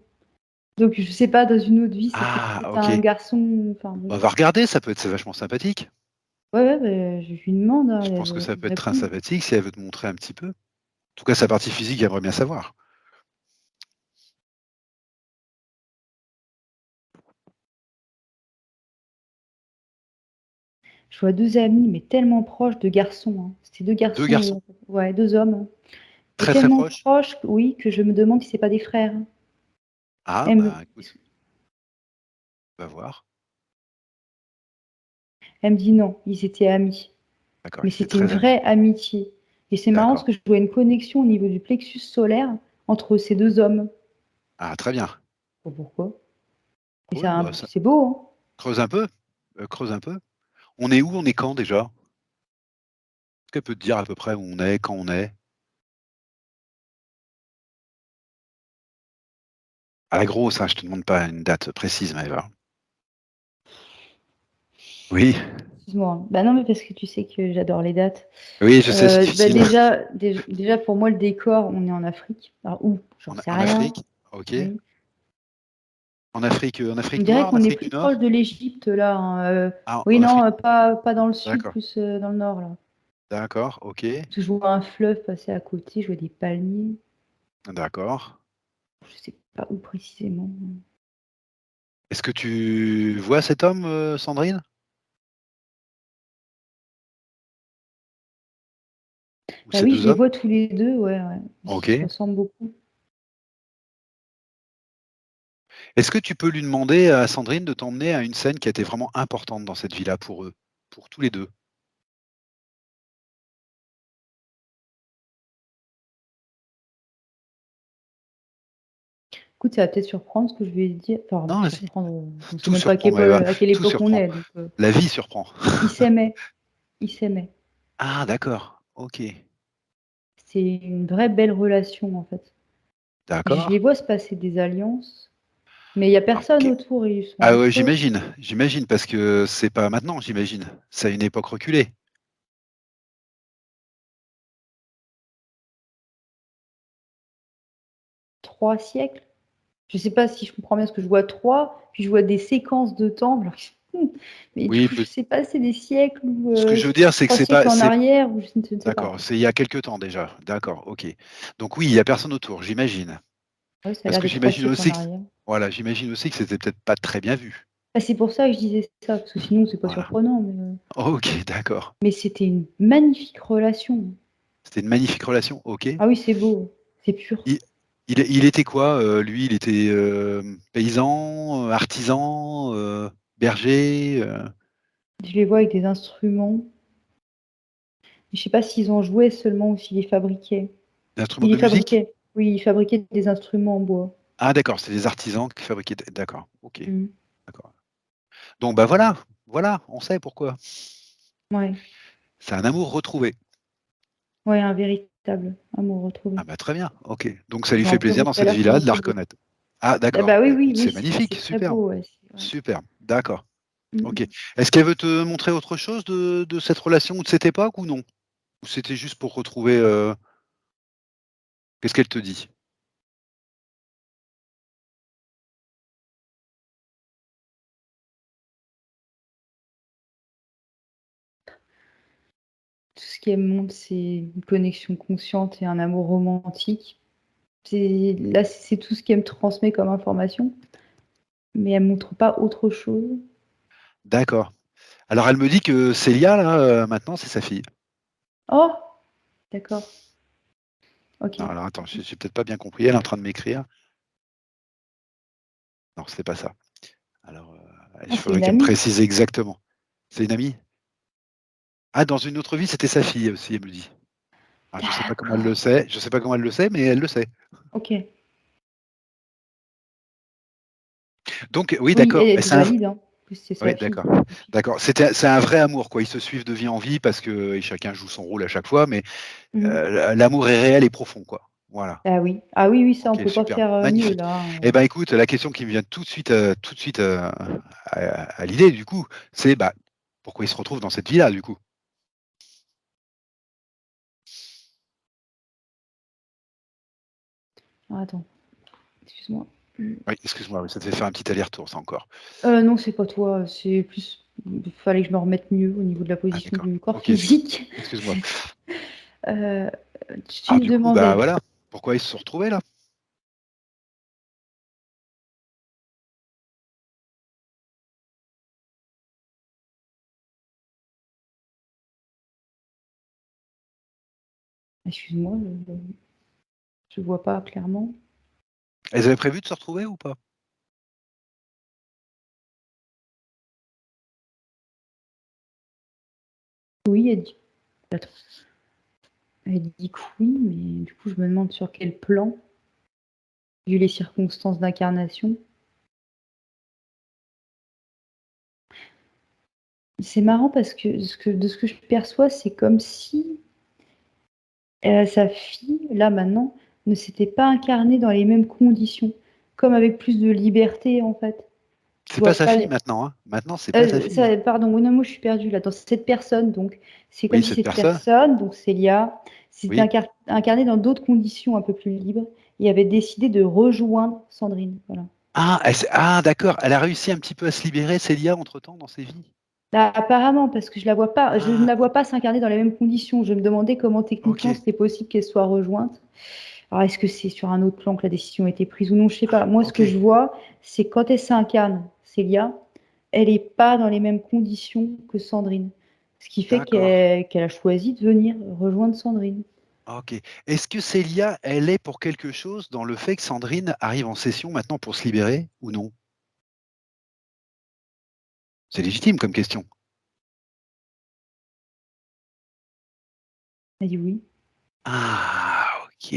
Donc je sais pas, dans une autre vie, c'était Ah, peut-être un OK. garçon, enfin On bon. va regarder, ça peut être c'est vachement sympathique. Ouais, ouais, je lui demande, hein, Je elle pense que va ça me peut être très répondre. sympathique si elle veut te montrer un petit peu. En tout cas, sa partie physique, j'aimerais bien savoir. Je vois 2 amis, mais tellement proches, 2 garçons, hein. C'était 2 2 garçons, garçons, ouais, 2 hommes, hein. Mais très, très tellement proches? proches, oui, que je me demande si c'est pas des frères, hein. Ah, Elle me bah, écoute, on va voir. elle me dit: «Non, ils étaient amis». D'accord, Mais ils étaient c'était une très amis. vraie amitié et c'est marrant parce D'accord. que je vois une connexion au niveau du plexus solaire entre ces 2 hommes. Ah, très bien. Je sais pas pourquoi, mais Oui, bah, ça c'est beau, hein. creuse un peu, creuse un peu. On est où? On est quand déjà? Est-ce qu'elle peut te dire à peu près où on est, quand on est? À la grosse, hein, je te demande pas une date précise, Maëva. Oui, Excuse-moi, hein. Bah, non, mais parce que tu sais que j'adore les dates. oui, je sais, c'est Bah, difficile. déjà pour moi le décor, on est en Afrique. Alors où? J'en sais En rien. Afrique? OK. Oui. En On Afrique dirait noire, en qu'on est Afrique du plus proche Nord? de l'Égypte là, hein, Ah, oui, en non, Afrique pas dans le sud, d'accord, plus, dans le nord là. d'accord, OK, Parce que je vois un fleuve passer à côté, je vois des palmiers. d'accord. Je sais pas où précisément. Est-ce que tu vois cet homme, Sandrine? Ou Bah ces oui, je 2 les hommes? vois tous les 2, ouais, ouais. Ils se OK. ressemblent beaucoup. Est-ce que tu peux lui demander à Sandrine de t'emmener à une scène qui a été vraiment importante dans cette vie-là pour eux? Pour tous les 2? Écoute, ça va peut-être surprendre ce que je vais dire, enfin Non, vas-y. surprendre, je ne sais Tout même pas surprend, Maëva, à quelle tout époque on surprend. est donc La vie surprend. ils s'aimaient, ils s'aimaient. Ah d'accord, OK, C'est une vraie belle relation, en fait. Je d'accord. les vois se passer des alliances, mais il y a Alors personne OK. autour, ils sont Ah ouais, entre eux. j'imagine parce que c'est pas maintenant, j'imagine. C'est à une époque reculée. 3 siècles? Je sais pas si je comprends bien, parce que je vois 3, puis je vois des séquences de temps, alors mais du Oui, coup, je peut sais pas si c'est des siècles ou ce que je veux dire, c'est que 3 c'est pas siècles en c'est arrière ou je ne sais pas. d'accord, c'est il y a quelque temps déjà. D'accord, OK. Donc oui, il y a personne autour, j'imagine. Ouais, ça a Parce l'air que d'être 3 j'imagine siècles en aussi que arrière. voilà, j'imagine aussi que c'était peut-être pas très bien vu. Bah, c'est pour ça que je disais ça, parce que sinon c'est pas Voilà. surprenant, OK, d'accord. mais c'était une magnifique relation. C'était une magnifique relation, OK. Ah oui, c'est beau, c'est pur. Il il était quoi, lui? Il était, paysan, artisan, berger, Je les vois avec des instruments. Je sais pas s'ils en jouaient seulement ou s'ils les fabriquaient. instrument Ils les de musique? fabriquaient. Oui, ils fabriquaient des instruments en bois. Ah d'accord, c'est des artisans qui fabriquaient d'accord, OK, Mmh. d'accord. Donc bah voilà, voilà, on sait pourquoi. Ouais. C'est un amour retrouvé. Ouais, un véritable amour Ah retrouvé. bah très bien, OK. Donc ça lui J'ai fait en plaisir pleurer dans tout à cette l'heure quand vie-là j'ai de la dit le mot. reconnaître. Ah Ah d'accord, bah oui, bah oui, écoute, oui, c'est magnifique, c'est très superbe, beau, ouais, ouais. superbe, d'accord, Mmh OK. mh. Est-ce qu'elle veut te montrer autre chose de cette relation ou de cette époque ou non? Ou c'était juste pour retrouver, qu'est-ce qu'elle te dit? Tout ce qu'elle montre, c'est une connexion consciente et un amour romantique. C'est tout ce qu'elle me transmet comme information, mais elle montre pas autre chose. D'accord. Alors elle me dit que Célia là, maintenant c'est sa fille. Oh! D'accord, Non, OK. alors attends, j'ai peut-être pas bien compris, elle est en train de m'écrire. Non, c'est pas ça. Alors, il Ah, c'est faudrait une qu'elle me amie? précise exactement. C'est une amie? Ah, dans une autre vie, c'était sa fille aussi, elle me dit. Ah, je sais pas comment elle D'accord, le sait, je sais pas comment elle le sait, mais elle le sait. OK. Donc oui, Oui, d'accord, elle mais était valide, hein. plus c'est Oui, sa fille. d'accord. D'accord. C'est un vrai amour, quoi. Ils se suivent de vie en vie parce que et chacun joue son rôle à chaque fois, mais Mmh. l'amour est réel et profond, quoi. Voilà. Ah oui. Ah oui, oui, ça on OK, peut pas super, faire, mieux magnifique. là, hein. Eh ben, écoute, la question qui me vient tout de suite, à l'idée, du coup, c'est, bah, pourquoi ils se retrouvent dans cette vie-là, du coup? Ah attends, excuse-moi. Mmh. Oui, excuse-moi, oui, ça te fait faire un petit aller-retour, ça encore. Non, c'est pas toi, c'est plus fallait que je me remette mieux au niveau de la Ah position d'accord. du corps OK, physique. excuse-moi. Heu, tu Alors me du coup, bah, demandais? voilà, pourquoi ils se sont retrouvés là? Excuse-moi, je vois pas clairement. Elles avaient prévu de se retrouver ou pas? Oui, elle dit attends, elle dit que oui, mais du coup, je me demande sur quel plan, vu les circonstances d'incarnation. C'est marrant parce que de ce que je perçois, c'est comme si, sa fille, là, maintenant, ne s'était pas incarnée dans les mêmes conditions, comme avec plus de liberté, en fait. Je C'est pas vois sa pas fille maintenant, hein. Maintenant, c'est pas sa fille, hein. ça pardon, oui, non, moi, je suis perdue, là, dans cette personne, donc c'est comme Oui, si cette cette personne, personne, donc Célia, s'était oui. incarnée dans d'autres conditions un peu plus libres et avait décidé de rejoindre Sandrine, voilà. D'accord, elle a réussi un petit peu à se libérer, Célia, entre-temps, dans ses vies? Bah, apparemment, parce que je ne Ah, la vois pas s'incarner dans les mêmes conditions. Je me demandais comment techniquement OK, c'était possible qu'elle soit rejointe. Alors, est-ce que c'est sur un autre plan que la décision a été prise ou non? Je sais pas. Moi, ce que OK, je vois, c'est quand elle s'incarne, Célia, elle est pas dans les mêmes conditions que Sandrine. Ce qui fait d'accord, qu'elle a choisi de venir rejoindre Sandrine. OK. Est-ce que Célia, elle est pour quelque chose dans le fait que Sandrine arrive en session maintenant pour se libérer ou non? C'est légitime comme question. Elle dit oui. Ah, OK.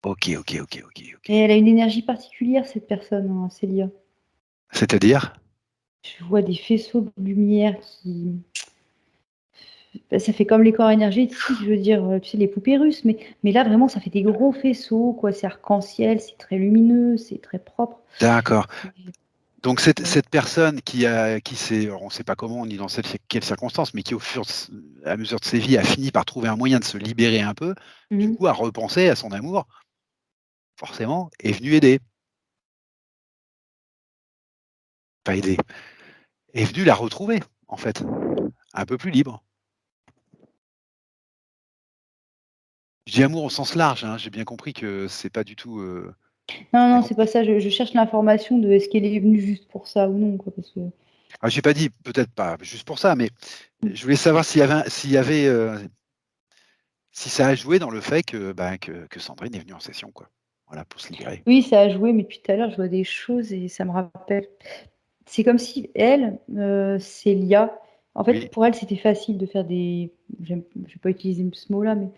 OK, OK, OK, OK, Et OK. elle a une énergie particulière, cette personne, hein, Célia. C'est-à-dire? Je vois des faisceaux de lumière qui bah, ça fait comme les corps énergétiques, je veux dire, tu sais, les poupées russes, mais là, vraiment, ça fait des gros faisceaux, quoi. C'est arc-en-ciel, c'est très lumineux, c'est très propre. D'accord. C'est Donc ouais. cette personne qui s'est alors on ne sait pas comment ni dans quelles circonstances, mais qui au fur et à mesure de ses vies a fini par trouver un moyen de se libérer un peu, du Mmh. coup a repensé à son amour, forcément, est venue aider. Pas aider, est venue la retrouver, en fait, un peu plus libre. Je dis amour au sens large, hein, j'ai bien compris que c'est pas du tout, Non, j'ai bien non, c'est pas compris. ça. Je cherche l'information de est-ce qu'elle est venue juste pour ça ou non, quoi, parce que Ah j'ai pas dit peut-être pas juste pour ça, mais mmh. je voulais savoir s'il y avait, si ça a joué dans le fait que, bah, que Sandrine est venue en session, quoi. Voilà, pour se libérer. Oui, ça a joué, mais depuis tout à l'heure, je vois des choses et ça me rappelle c'est comme si elle, Célia, en fait, Oui, pour elle, c'était facile de faire des je vais pas utiliser ce mot-là, mais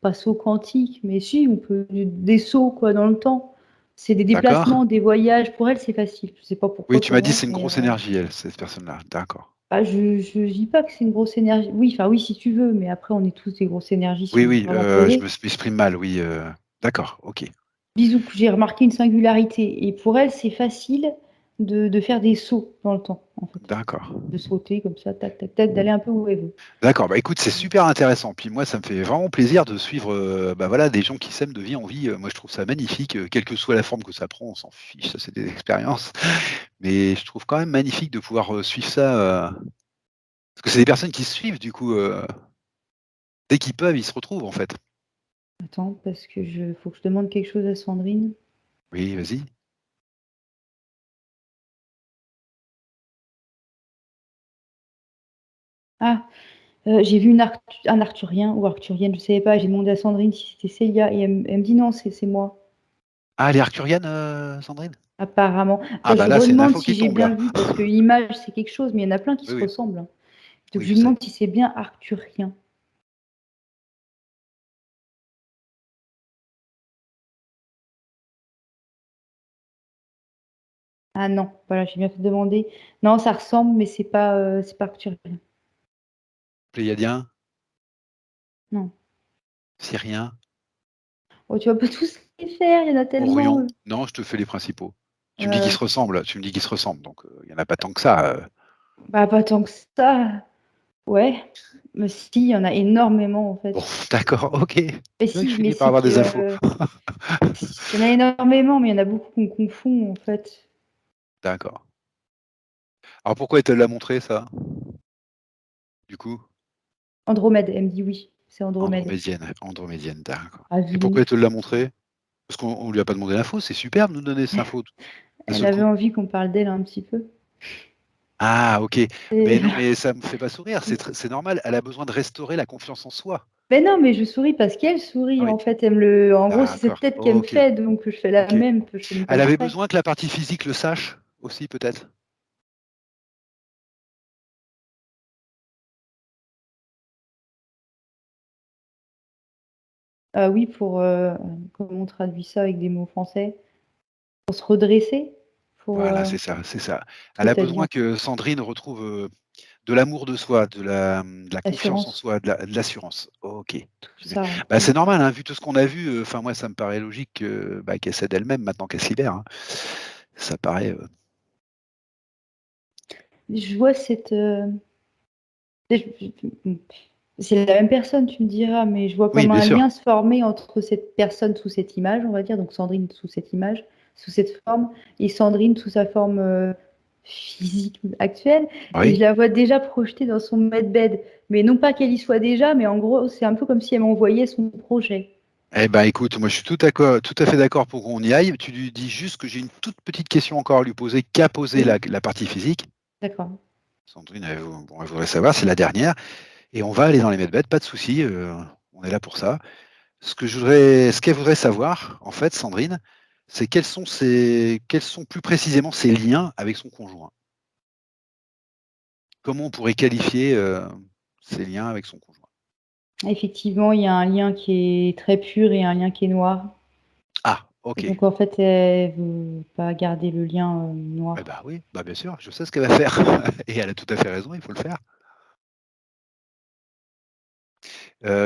pas saut quantique, mais si, on peut des sauts, quoi, dans le temps. C'est des d'accord. déplacements, des voyages. Pour elle, c'est facile. Je sais pas Oui, pourquoi, tu m'as dit: comment, «C'est une mais grosse énergie elle, cette personne-là». D'accord. bah, je dis pas que c'est une grosse énergie. Oui, enfin, oui, si tu veux, mais après, on est tous des grosses énergies si Oui, on veut oui, vraiment je creuser. m'exprime mal, oui, d'accord, OK, Disons que j'ai remarqué une singularité et pour elle, c'est facile de faire des sauts dans le temps, en fait. d'accord. De sauter comme ça, tac, tac, tac, d'aller un peu où elle veut. D'accord, bah, écoute, c'est super intéressant. Puis moi, ça me fait vraiment plaisir de suivre, bah, voilà, des gens qui s'aiment de vie en vie, moi je trouve ça magnifique, quelle que soit la forme que ça prend, on s'en fiche, ça c'est des expériences. Mais je trouve quand même magnifique de pouvoir, suivre ça, parce que c'est des personnes qui se suivent du coup, dès qu'ils peuvent, ils se retrouvent en fait. Attends, parce que je faut que je demande quelque chose à Sandrine. Oui, vas-y. Ah, j'ai vu un arthurien ou arthurienne, je savais pas, j'ai demandé à Sandrine si c'était Célia et elle me dit: «Non, c'est moi», Ah, elle est arcturienne, Sandrine? apparemment. Ah Attends, bah je là, c'est une redemande info si qui j'ai tombe bien là. vu parce que image, c'est quelque chose, mais il y en a plein qui Oui, se oui, ressemblent, hein. Donc oui, je je lui sais. demande si c'est bien arthurien. Ah non, voilà, j'ai bien fait de demander. Non, ça ressemble, mais c'est pas arcturien. Pléiadien? Non. Syrien? Oh, tu vas pas tous les faire, il y en a tellement. Orion? Non, je te fais les principaux. Tu me dis qu'ils Euh, se ressemblent, tu me dis qu'ils se ressemblent, donc il y en a pas tant que ça. Bah, pas tant que ça. Ouais. Mais si, il y en a énormément, en Bon, fait. d'accord, OK. Mais C'est vrai que je si, mais finis par c'est avoir des infos. que. Il y en a énormément, mais il y en a beaucoup qu'on confond, en fait. D'accord. Alors pourquoi elle te l'a montré ça, du coup? Andromède, elle me dit oui, c'est Andromède. Andromédienne, d'accord. Ah, Et vu le pourquoi nom. elle te l'a montré? Parce qu'on lui a pas demandé l'info, c'est super de nous donner cette info d'un Elle seul avait coup. envie qu'on parle d'elle un petit peu. Ah OK. Et Mais non, mais ça me fait pas sourire, c'est normal, elle a besoin de restaurer la confiance en soi. Mais non, mais je souris parce qu'elle Ah sourit, oui, en fait. Elle me le. En gros, c'est d'accord, cette tête qu'elle me OK, fait, donc je fais la OK. même, je fais une tête Elle avait d'après. besoin que la partie physique le sache aussi peut-être? Ah oui, comment on traduit ça avec des mots français? Pour se redresser? Pour. Voilà, c'est ça, c'est ça. Elle a C'est-à-dire besoin que Sandrine retrouve, de l'amour de soi, de la confiance en l'assurance, soi, de l'assurance. OK. tout J'ai bien ça. bah, Oui. c'est normal, hein, vu tout ce qu'on a vu, enfin moi ça me paraît logique que, bah, qu'elle s'aide elle-même maintenant qu'elle se libère, hein. Ça paraît, Je vois cette. C'est la même personne, tu me diras, mais je vois oui, comme bien un sûr. lien se former entre cette personne sous cette image, on va dire, donc Sandrine sous cette image, sous cette forme, et Sandrine sous sa forme physique actuelle. Et je Oui. la vois déjà projetée dans son medbed. Mais non pas qu'elle y soit déjà, mais en gros, c'est un peu comme si elle m'envoyait son projet. Eh ben, écoute, moi je suis tout à fait d'accord pour qu'on y aille. Tu lui dis juste que j'ai une toute petite question encore à lui poser, qu'a posé Oui, la partie physique. d'accord. Sandrine, bon, elle voudrait savoir, c'est la dernière. Et on va aller dans les medbeds, pas de souci, on est là pour ça. Ce qu'elle voudrait savoir, en fait, Sandrine, c'est quels sont plus précisément ses liens avec son conjoint. Comment on pourrait qualifier ses liens avec son conjoint? Effectivement, il y a un lien qui est très pur et un lien qui est noir. Ah, Et ok. donc, en fait, elle veut pas garder le lien Eh noir. ben oui, bah bien sûr, je sais ce qu'elle va faire. Et elle a tout à fait raison, il faut le faire.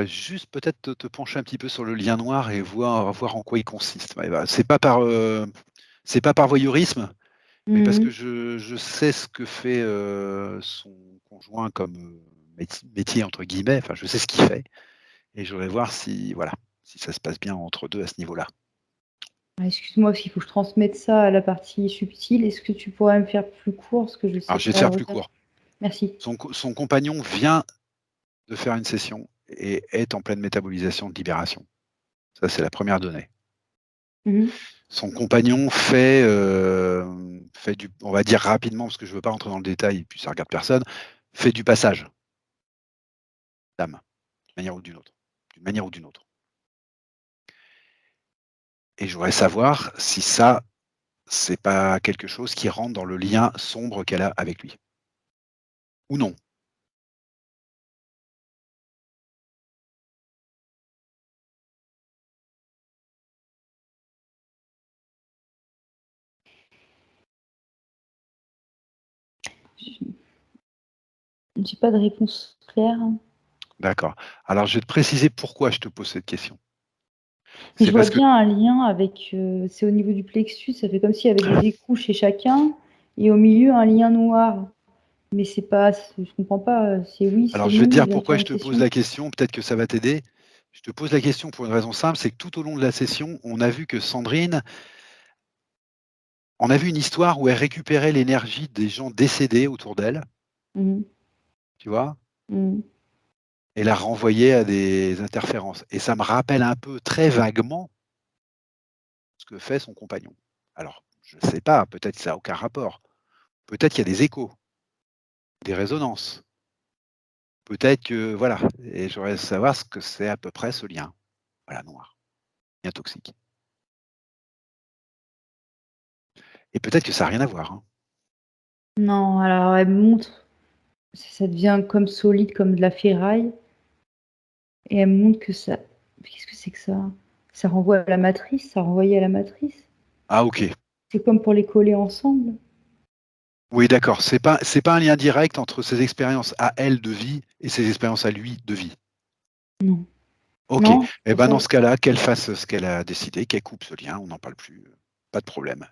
Juste peut-être te pencher un petit peu sur le lien noir et voir en quoi il consiste. Ouais, bah, c'est pas par voyeurisme, mais parce que Mhm. je sais ce que fait, son conjoint comme, «métier» entre guillemets, enfin je sais ce qu'il fait et je voudrais voir si voilà, si ça se passe bien entre 2 à ce niveau-là. Ah, excuse-moi, parce qu'il faut que je transmette ça à la partie subtile. Est-ce que tu pourrais me faire plus court, parce que je sais Alors je vais te pas faire le plus refaire? court. Merci. Son compagnon vient de faire une session et est en pleine métabolisation de libération. Ça, c'est la première donnée. Mhm. Son compagnon fait du, on va dire rapidement, parce que je ne veux pas rentrer dans le détail et puis ça regarde personne, fait du passage d'âme, d'une manière ou d'une autre. D'une manière ou d'une autre. Et je voudrais savoir si ça, c'est pas quelque chose qui rentre dans le lien sombre qu'elle a avec lui. Ou non. J'ai pas de réponse claire. D'accord. Alors je vais te préciser pourquoi je te pose cette question. Mais C'est je vois parce que, bien un lien avec. C'est au niveau du plexus, ça fait comme s'il y avait des écrous chez chacun, et au milieu un lien noir. Mais c'est pas. Je comprends pas. C'est oui, alors c'est je vais te non. Je dire viens de pourquoi faire je une te pose session. la question, peut-être que ça va t'aider. Je te pose la question pour une raison simple, c'est que tout au long de la session, on a vu que Sandrine, on a vu une histoire où elle récupérait l'énergie des gens décédés autour d'elle, Mhm. tu vois, Mhm. et la renvoyait à des interférences. Et ça me rappelle un peu, très vaguement, ce que fait son compagnon. Alors, je ne sais pas, peut-être que ça n'a aucun rapport. Peut-être qu'il y a des échos, des résonances. Peut-être que, voilà, et j'aurais savoir ce que c'est à peu près ce lien. Voilà, noir, lien toxique. Et peut-être que ça n'a rien à voir, hein. Non, alors elle me montre. Ça devient comme solide, comme de la ferraille. Et elle me montre que ça. Qu'est-ce que c'est que ça? Ça renvoie à la matrice, ça renvoyait à la matrice. Ah, ok. C'est comme pour les coller ensemble? Oui, d'accord. C'est pas un lien direct entre ses expériences à elle de vie et ses expériences à lui de vie. Non. OK. Non, Et c'est ben, ça. dans ce cas-là, qu'elle fasse ce qu'elle a décidé, qu'elle coupe ce lien, on n'en parle plus, pas de problème.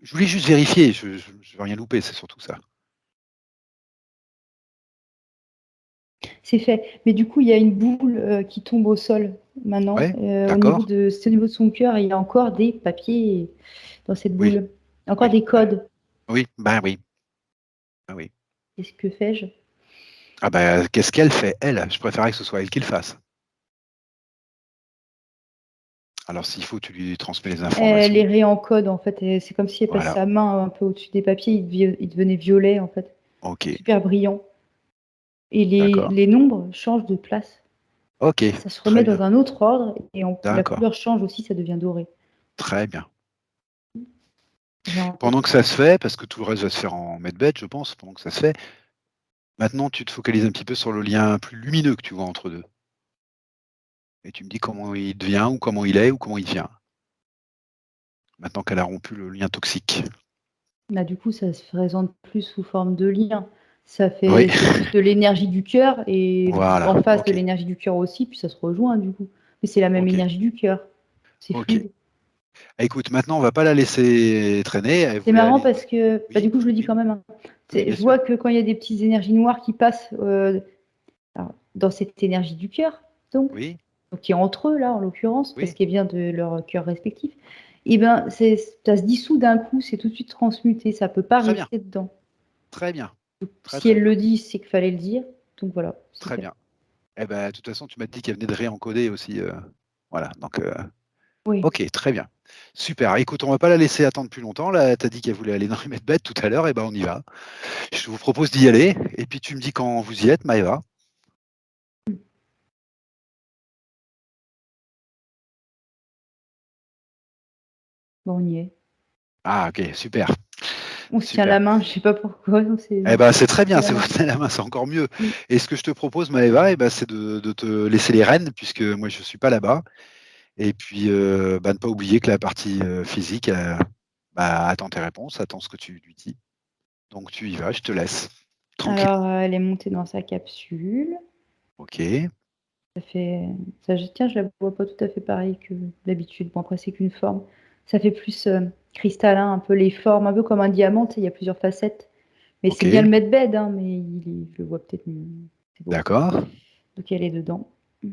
Je voulais juste vérifier, je veux rien louper, c'est surtout ça. C'est fait. Mais du coup, il y a une boule, qui tombe au sol maintenant, Ouais, d'accord. au niveau de son cœur, il y a encore des papiers dans cette Oui, boule. Encore oui, des bah, codes. oui, bah, oui, bah, oui. Qu'est-ce que fais-je? Ah bah, qu'est-ce qu'elle fait, elle? Je préférerais que ce soit elle qui le fasse. Alors s'il faut, tu lui transmets les Elle informations. les réencode en fait et c'est comme si elle passait Voilà, sa main un peu au-dessus des papiers, ils devenaient violets en fait, OK, super brillants et les d'accord. les nombres changent de place. OK, Ça se très remet bien, dans un autre ordre et la d'accord, couleur change aussi, ça devient doré. très bien. J'ai en Pendant tête. que ça se fait, parce que tout le reste va se faire en medbed, je pense, pendant que ça se fait, maintenant tu te focalises un petit peu sur le lien plus lumineux que tu vois entre 2 et tu me dis comment il devient ou comment il est ou comment il devient, maintenant qu'elle a rompu le lien toxique. Bah, du coup, ça se présente plus sous forme de lien. Oui, C'est plus de l'énergie du cœur et voilà, en face de OK, l'énergie du cœur aussi, puis ça se rejoint du coup. Mais c'est la même OK, énergie du cœur. C'est OK. fluide. Ah, écoute, maintenant on va pas la laisser traîner, elle C'est voulait marrant aller parce que, bah, oui, du coup, je le dis oui, quand même, hein. oui, bien Je sûr. vois que quand il y a des petites énergies noires qui passent, alors, dans cette énergie du cœur, Oui, donc qui est entre eux là, en l'occurrence, parce oui, qu'elle vient de leur cœur respectif, et ben, ça se dissout d'un coup, c'est tout de suite transmuté, ça peut pas très bien, rester dedans. très bien, Donc, très, si très elle bien, le dit, c'est qu'il fallait le dire. Donc voilà, c'est très fait. bien. Eh ben, de toute façon, tu m'as dit qu'elle venait de réencoder aussi, voilà, donc Oui. OK, très bien. Super, écoute, on va pas la laisser attendre plus longtemps, là, tu as dit qu'elle voulait aller dans les medbeds tout à l'heure, et ben, on y va. Je vous propose d'y aller et puis tu me dis quand vous y êtes, Maëva. Mmh. Bon, on y est. Ah OK, super, On se tient super. la main, je sais pas pourquoi, on Eh s'est ben, c'est très pris bien, la c'est vous main. tenez la main, c'est encore mieux Mmh. et ce que je te propose Maëva et ben, c'est de te laisser les rênes puisque moi je suis pas là-bas et puis, bah, ne pas oublier que la partie, physique, bah, attend tes réponses, attend ce que tu lui dis. Donc tu y vas, je te laisse. Tranquille. Alors, elle est montée dans sa capsule. OK, Ça fait ça tiens, je la vois pas tout à fait pareil que d'habitude. Bon, après, c'est qu'une forme. Ça fait plus, cristallin, un peu les formes, un peu comme un diamant, tu sais, il y a plusieurs facettes. Mais c'est bien OK, le medbed, hein, mais il est je le vois peut-être mieux. C'est beau. d'accord, Donc elle est dedans. Mmh.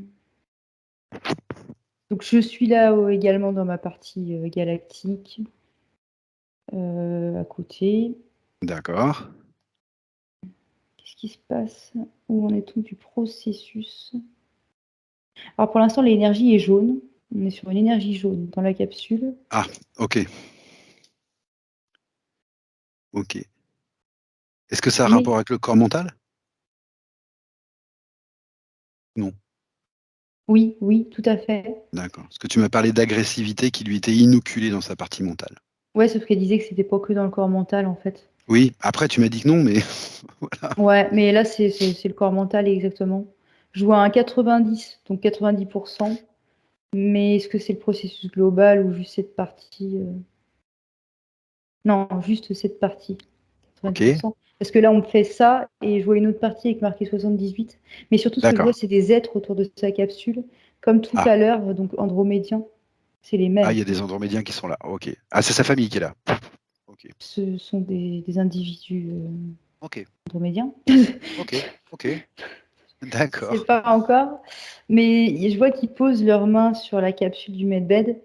Donc je suis là, également dans ma partie, galactique, à côté. d'accord. Qu'est-ce qui se passe? Où en est-on du processus? Alors pour l'instant, l'énergie est jaune. On est sur une énergie jaune dans la capsule, Ah, OK, OK. Est-ce que ça a un mais rapport avec le corps mental? Non, oui, oui, tout à fait. d'accord. Parce que tu m'as parlé d'agressivité qui lui était inoculée dans sa partie mentale. Ouais, sauf qu'elle disait que c'était pas que dans le corps mental, en fait. Oui, après tu m'as dit que non, mais voilà. Ouais, mais là, c'est le corps mental exactement. Je vois un 90, donc 90, mais est-ce que c'est le processus global ou juste cette partie, non, juste cette partie, OK, 90. Parce que là, on me fait ça et je vois une autre partie avec marqué 78. Mais surtout, ce que je vois, d'accord. c'est des êtres autour de sa capsule, comme tout Ah, à l'heure, donc andromédiens. C'est les ah, mêmes. il y a des andromédiens qui sont là. OK. Ah, c'est sa famille qui est là. OK, Ce sont des individus OK, andromédiens. OK, OK. Je sais D'accord. pas encore. Mais je vois qu'ils posent leurs mains sur la capsule du medbed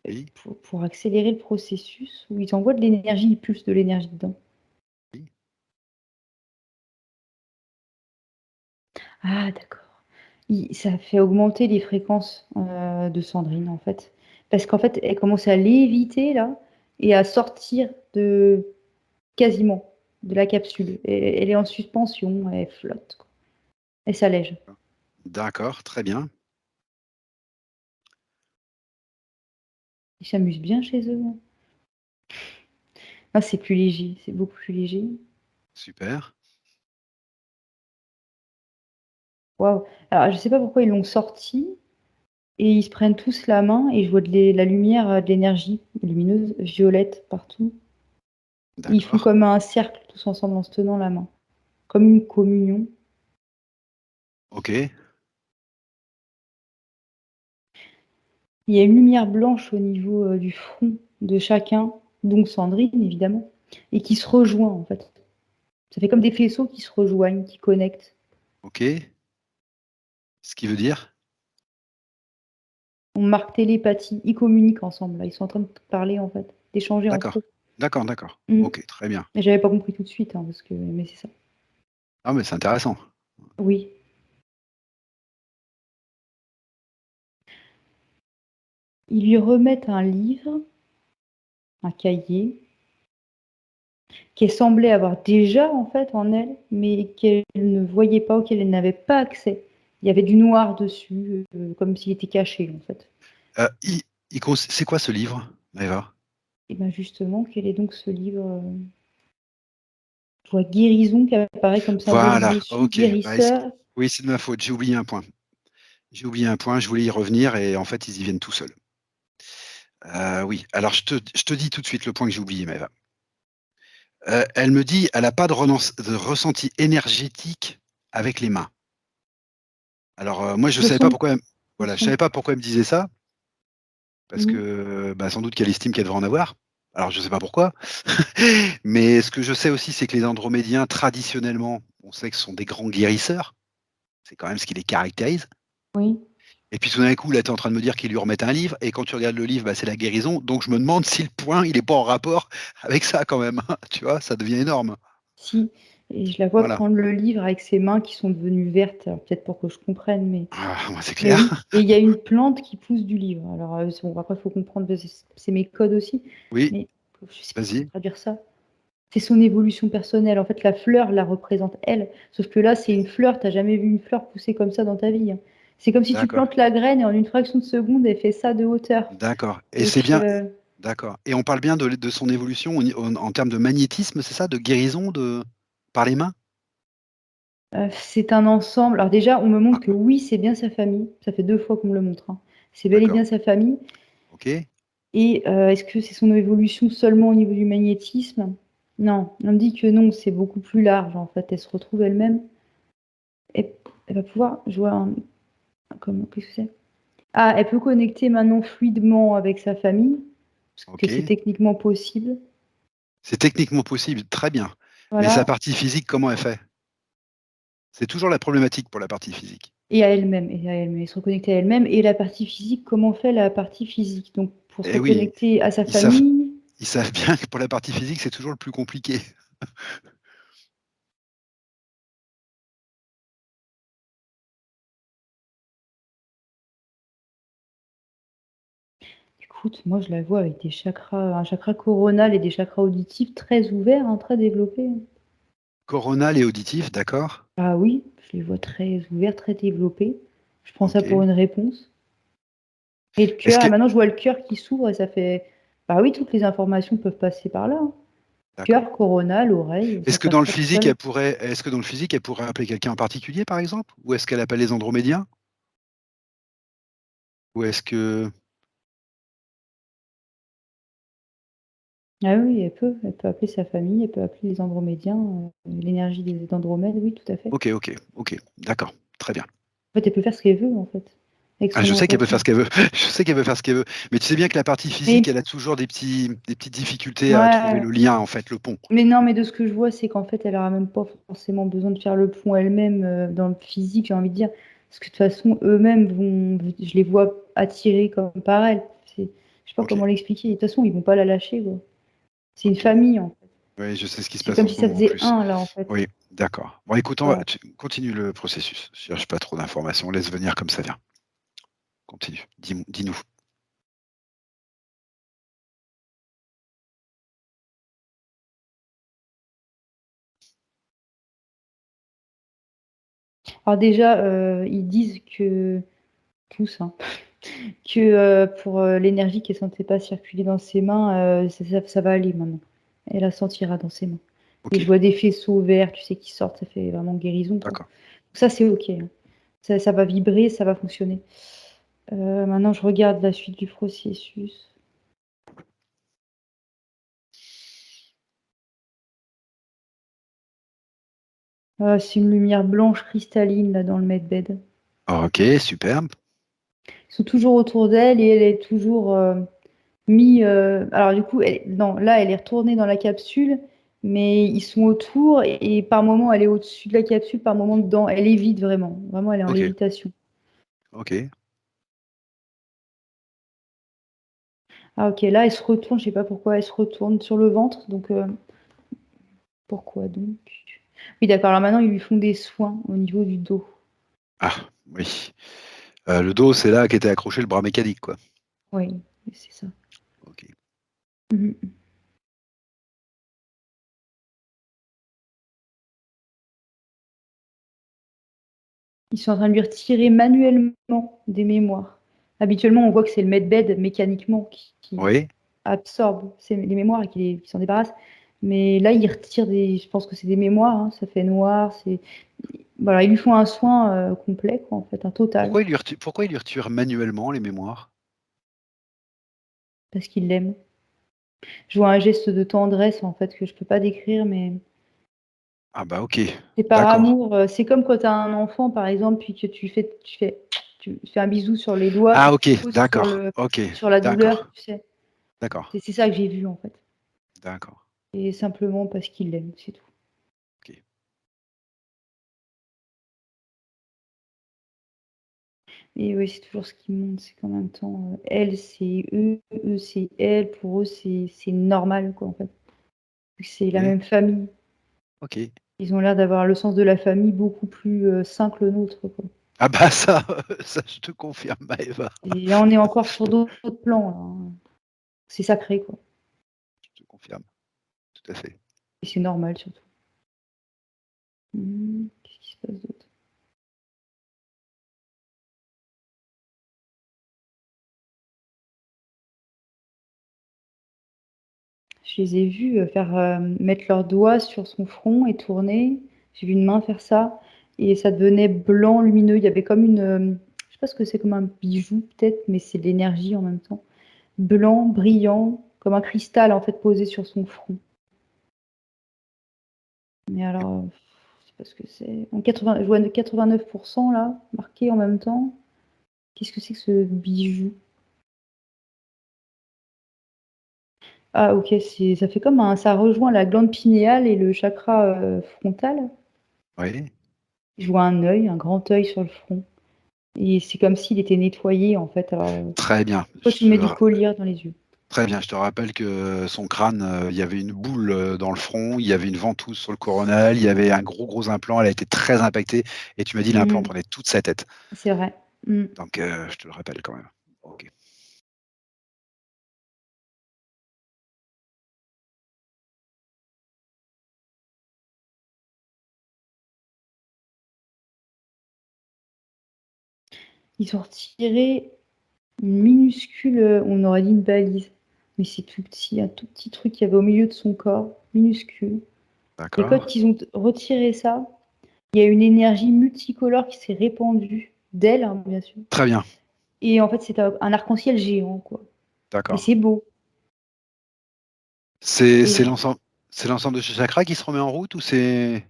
Oui, pour accélérer le processus où ils envoient de l'énergie, ils pulsent de l'énergie dedans. oui. Ah, d'accord. Ça fait augmenter les fréquences, de Sandrine, en fait. Parce qu'en fait, elle commence à léviter là et à sortir de quasiment de la capsule. Elle est en suspension, elle flotte, quoi. Elle s'allège. D'accord, très bien. Ils s'amusent bien chez eux, hein. Ah, c'est plus léger, c'est beaucoup plus léger. Super. Waouh! Alors je sais pas pourquoi ils l'ont sorti et ils se prennent tous la main et je vois la lumière, de l'énergie lumineuse, violette partout. Et ils font D'accord. comme un cercle tous ensemble en se tenant la main, comme une communion. OK. Il y a une lumière blanche au niveau, du front de chacun, donc Sandrine évidemment, et qui se rejoint en fait. Ça fait comme des faisceaux qui se rejoignent, qui connectent. OK. Ce qui veut dire? On marque télépathie, ils communiquent ensemble là, ils sont en train de parler en fait, d'échanger entre D'accord. eux. D'accord, d'accord. Mmh. OK, très bien. Mais j'avais pas compris tout de suite, hein, parce que mais c'est ça. Ah mais c'est intéressant. Oui. Ils lui remettent un livre, un cahier, qu'elle semblait avoir déjà en fait en elle, mais qu'elle ne voyait pas, auquel elle n'avait pas accès. Il y avait du noir dessus, comme s'il était caché en fait. Il c'est quoi ce livre, Maëva? Et ben justement, quel est donc ce livre, je vois guérison qui apparaît comme symbole Voilà, dessus, OK. Bah, guérisseur. oui, c'est de ma faute, j'ai oublié un point. J'ai oublié un point, je voulais y revenir et en fait, ils y viennent tout seuls. Oui, alors je te dis tout de suite le point que j'ai oublié, Maëva. Elle me dit: «Elle a pas de ressenti énergétique avec les mains». Alors, moi, je Le savais pas son, pourquoi le voilà, je son. savais pas pourquoi elle me disait ça, parce Mmh. que, bah, sans doute qu'elle estime qu'elle devrait en avoir. Alors je sais pas pourquoi, mais ce que je sais aussi, c'est que les Andromédiens, traditionnellement, on sait que ce sont des grands guérisseurs. C'est quand même ce qui les caractérise. Oui. Et puis tout d'un coup, là, tu es en train de me dire qu'ils lui remettent un livre et quand tu regardes le livre, bah, c'est la guérison. Donc je me demande si le point, il est pas en rapport avec ça quand même, tu vois? Ça devient énorme. Si, et je la vois Voilà. prendre le livre avec ses mains qui sont devenues vertes, alors peut-être pour que je comprenne, mais Bah, c'est mais clair. oui, et il y a une plante qui pousse du livre. Alors, bon, après, il faut comprendre, parce que c'est mes codes aussi, Oui, mais je sais pas comment vas-y. traduire ça. C'est son évolution personnelle. En fait, la fleur la représente elle, sauf que là, c'est une fleur, tu as jamais vu une fleur pousser comme ça dans ta vie, hein. C'est comme si tu D'accord, plantes la graine et en une fraction de seconde, elle fait ça de hauteur. d'accord et c'est Donc, bien d'accord et on parle bien de son évolution au ni en termes de magnétisme, c'est ça? De guérison par les mains? c'est un ensemble. Alors déjà, on me montre Ah, que oui, c'est bien sa famille. Ça fait 2 fois qu'on me le montre, hein. C'est bel et d'accord. bien sa famille. OK, Et est-ce que c'est son évolution seulement au niveau du magnétisme? Non, on me dit que non, c'est beaucoup plus large en fait. Elle se retrouve elle-même et elle va pouvoir, je vois comment, qu'est-ce que c'est? Ah, elle peut connecter maintenant fluidement avec sa famille, parce que c'est OK. techniquement possible. C'est techniquement possible, très bien. Mais sa Voilà, partie physique, comment elle fait? C'est toujours la problématique pour la partie physique. et à elle-même, et à elle-même. Elle se reconnecter à elle-même, et la partie physique, comment fait la partie physique? Donc pour se Eh oui, reconnecter à sa ils savent famille. ils savent bien que pour la partie physique, c'est toujours le plus compliqué. Écoute, moi je la vois avec des chakras, un chakra coronal et des chakras auditifs très ouverts, hein, très développés, hein. Coronal et auditif, d'accord. Ah oui, je les vois très ouverts, très développés. Je prends ça pour OK. une réponse. Et le Est-ce cœur, que et maintenant je vois le cœur qui s'ouvre et ça fait, bah oui, toutes les informations peuvent passer par là, hein. d'accord. Cœur, coronal, oreille, ça Est-ce que dans le s'apprend tout physique, seul. elle pourrait appeler quelqu'un en particulier, par exemple? Ou est-ce qu'elle appelle les andromédiens? Ou est-ce que Ah oui, elle peut appeler sa famille, elle peut appeler les Andromédiens, l'énergie des Andromèdes, oui, tout à fait. OK, OK, OK, d'accord, très bien. En fait, elle peut faire ce qu'elle veut, en fait, avec Ah, son je sais qu'elle peut faire intention. ce qu'elle veut. Je sais qu'elle peut faire ce qu'elle veut. Mais tu sais bien que la partie physique, Mais elle a toujours des petites difficultés à trouver ouais, le lien, en fait, le pont. mais non, mais de ce que je vois, c'est qu'en fait, elle aura même pas forcément besoin de faire le pont elle-même, dans le physique, j'ai envie de dire. Parce que de toute façon, eux-mêmes vont, je les vois attirés comme par elle. Je sais pas OK, comment l'expliquer. De toute façon, ils vont pas la lâcher, quoi. C'est une OK. famille, en fait. Oui, je sais ce qui se C'est passe comme en si ce ça moment en faisait plus. un, là, en fait. Oui, d'accord. Bon, écoute, Voilà. tu continue le processus. Je cherche pas trop d'informations, laisse venir comme ça vient. Continue, dis-nous. Alors déjà, ils disent que tous, hein, que, pour, l'énergie qui est censée pas circuler dans ses mains, ça va aller maintenant. Elle la sentira dans ses mains. Et je OK, vois des faisceaux verts, tu sais, qui sortent, ça fait vraiment guérison, quoi. d'accord. Donc ça, c'est OK, hein. Ça va vibrer, ça va fonctionner. Maintenant je regarde la suite du processus. C'est une lumière blanche cristalline là dans le medbed. OK, superbe. Ils sont toujours autour d'elle et elle est toujours, mis, alors du coup elle non, là elle est retournée dans la capsule, mais ils sont autour et par moment elle est au-dessus de la capsule, par moment dedans. Elle évite vraiment. Vraiment elle est en OK, lévitation. OK. Ah OK, là elle se retourne, je sais pas pourquoi, elle se retourne sur le ventre donc pourquoi donc? Oui d'accord, alors maintenant ils lui font des soins au niveau du dos. Ah, oui. Le dos, c'est là qu'était accroché le bras mécanique, quoi. Oui, c'est ça. OK. Mmh mh. Ils sont en train de lui retirer manuellement des mémoires. Habituellement, on voit que c'est le medbed mécaniquement qui Oui, absorbe les mémoires et qui s'en débarrasse. Mais là, ils retirent des, je pense que c'est des mémoires, hein, ça fait noir, c'est voilà, ils lui font un soin, complet quoi, en fait, un total, pourquoi il lui retire manuellement les mémoires? parce qu'ils l'aiment. Je vois un geste de tendresse, en fait, que je peux pas décrire, mais Ah bah, OK, c'est par d'accord. amour, c'est comme quand tu as un enfant, par exemple, puis que tu fais un bisou sur les doigts, puis Ah tu OK, poses d'accord, OK, sur la douleur, d'accord, tu sais? d'accord, C'est ça que j'ai vu, en fait. d'accord, Et simplement parce qu'il l'aime, c'est tout. OK. Et oui, c'est toujours ce qui monte, c'est qu'en même temps, elle, c'est eux, eux, c'est elle. Pour eux, c'est normal, quoi, en fait. Vu que c'est la OK, même famille. OK. Ils ont l'air d'avoir le sens de la famille beaucoup plus, sain que le nôtre, quoi. Ah bah, ça, ça je te confirme, Maëva, Et là, on est encore sur d'autres plans, là, hein. C'est sacré, quoi. je te confirme, tout à fait. Et c'est normal, surtout. Qu'est-ce qui se passe d'autre? Je les ai vus, faire, mettre leurs doigts sur son front et tourner. J'ai vu une main faire ça et ça devenait blanc lumineux. Il y avait comme une, je sais pas ce que c'est, comme un bijou peut-être, mais c'est de l'énergie en même temps. Blanc, brillant, comme un cristal en fait posé sur son front. Mais Et alors, je sais pas ce que c'est. En 80, je vois 89 là, marqué en même temps. Qu'est-ce que c'est que ce bijou? Ah OK, ça fait comme un, ça rejoint la glande pinéale et le chakra, frontal. oui, Je vois un œil, un grand œil sur le front et c'est comme s'il était nettoyé, en fait. Alors, très bien. pourquoi tu me mets du collier dans les yeux? Très bien, je te rappelle que son crâne, il y avait une boule, dans le front, il y avait une ventouse sur le coronal, il y avait un gros, gros implant, elle a été très impactée et tu m'as dit l'implant Mmh. prenait toute sa tête. C'est vrai. Mmh. Donc je te le rappelle quand même. OK. Ils ont retiré une minuscule, on aurait dit une balise, mais c'est tout petit, un tout petit truc qu'il y avait au milieu de son corps, minuscule et D'accord. quand ils ont retiré ça, il y a une énergie multicolore qui s'est répandue d'elle, hein, bien sûr Très bien, et en fait, c'était un arc-en-ciel géant, quoi, mais d'accord. c'est beau C'est et c'est l'ensemble c'est l'ensemble de ce chakra qui se remet en route ou c'est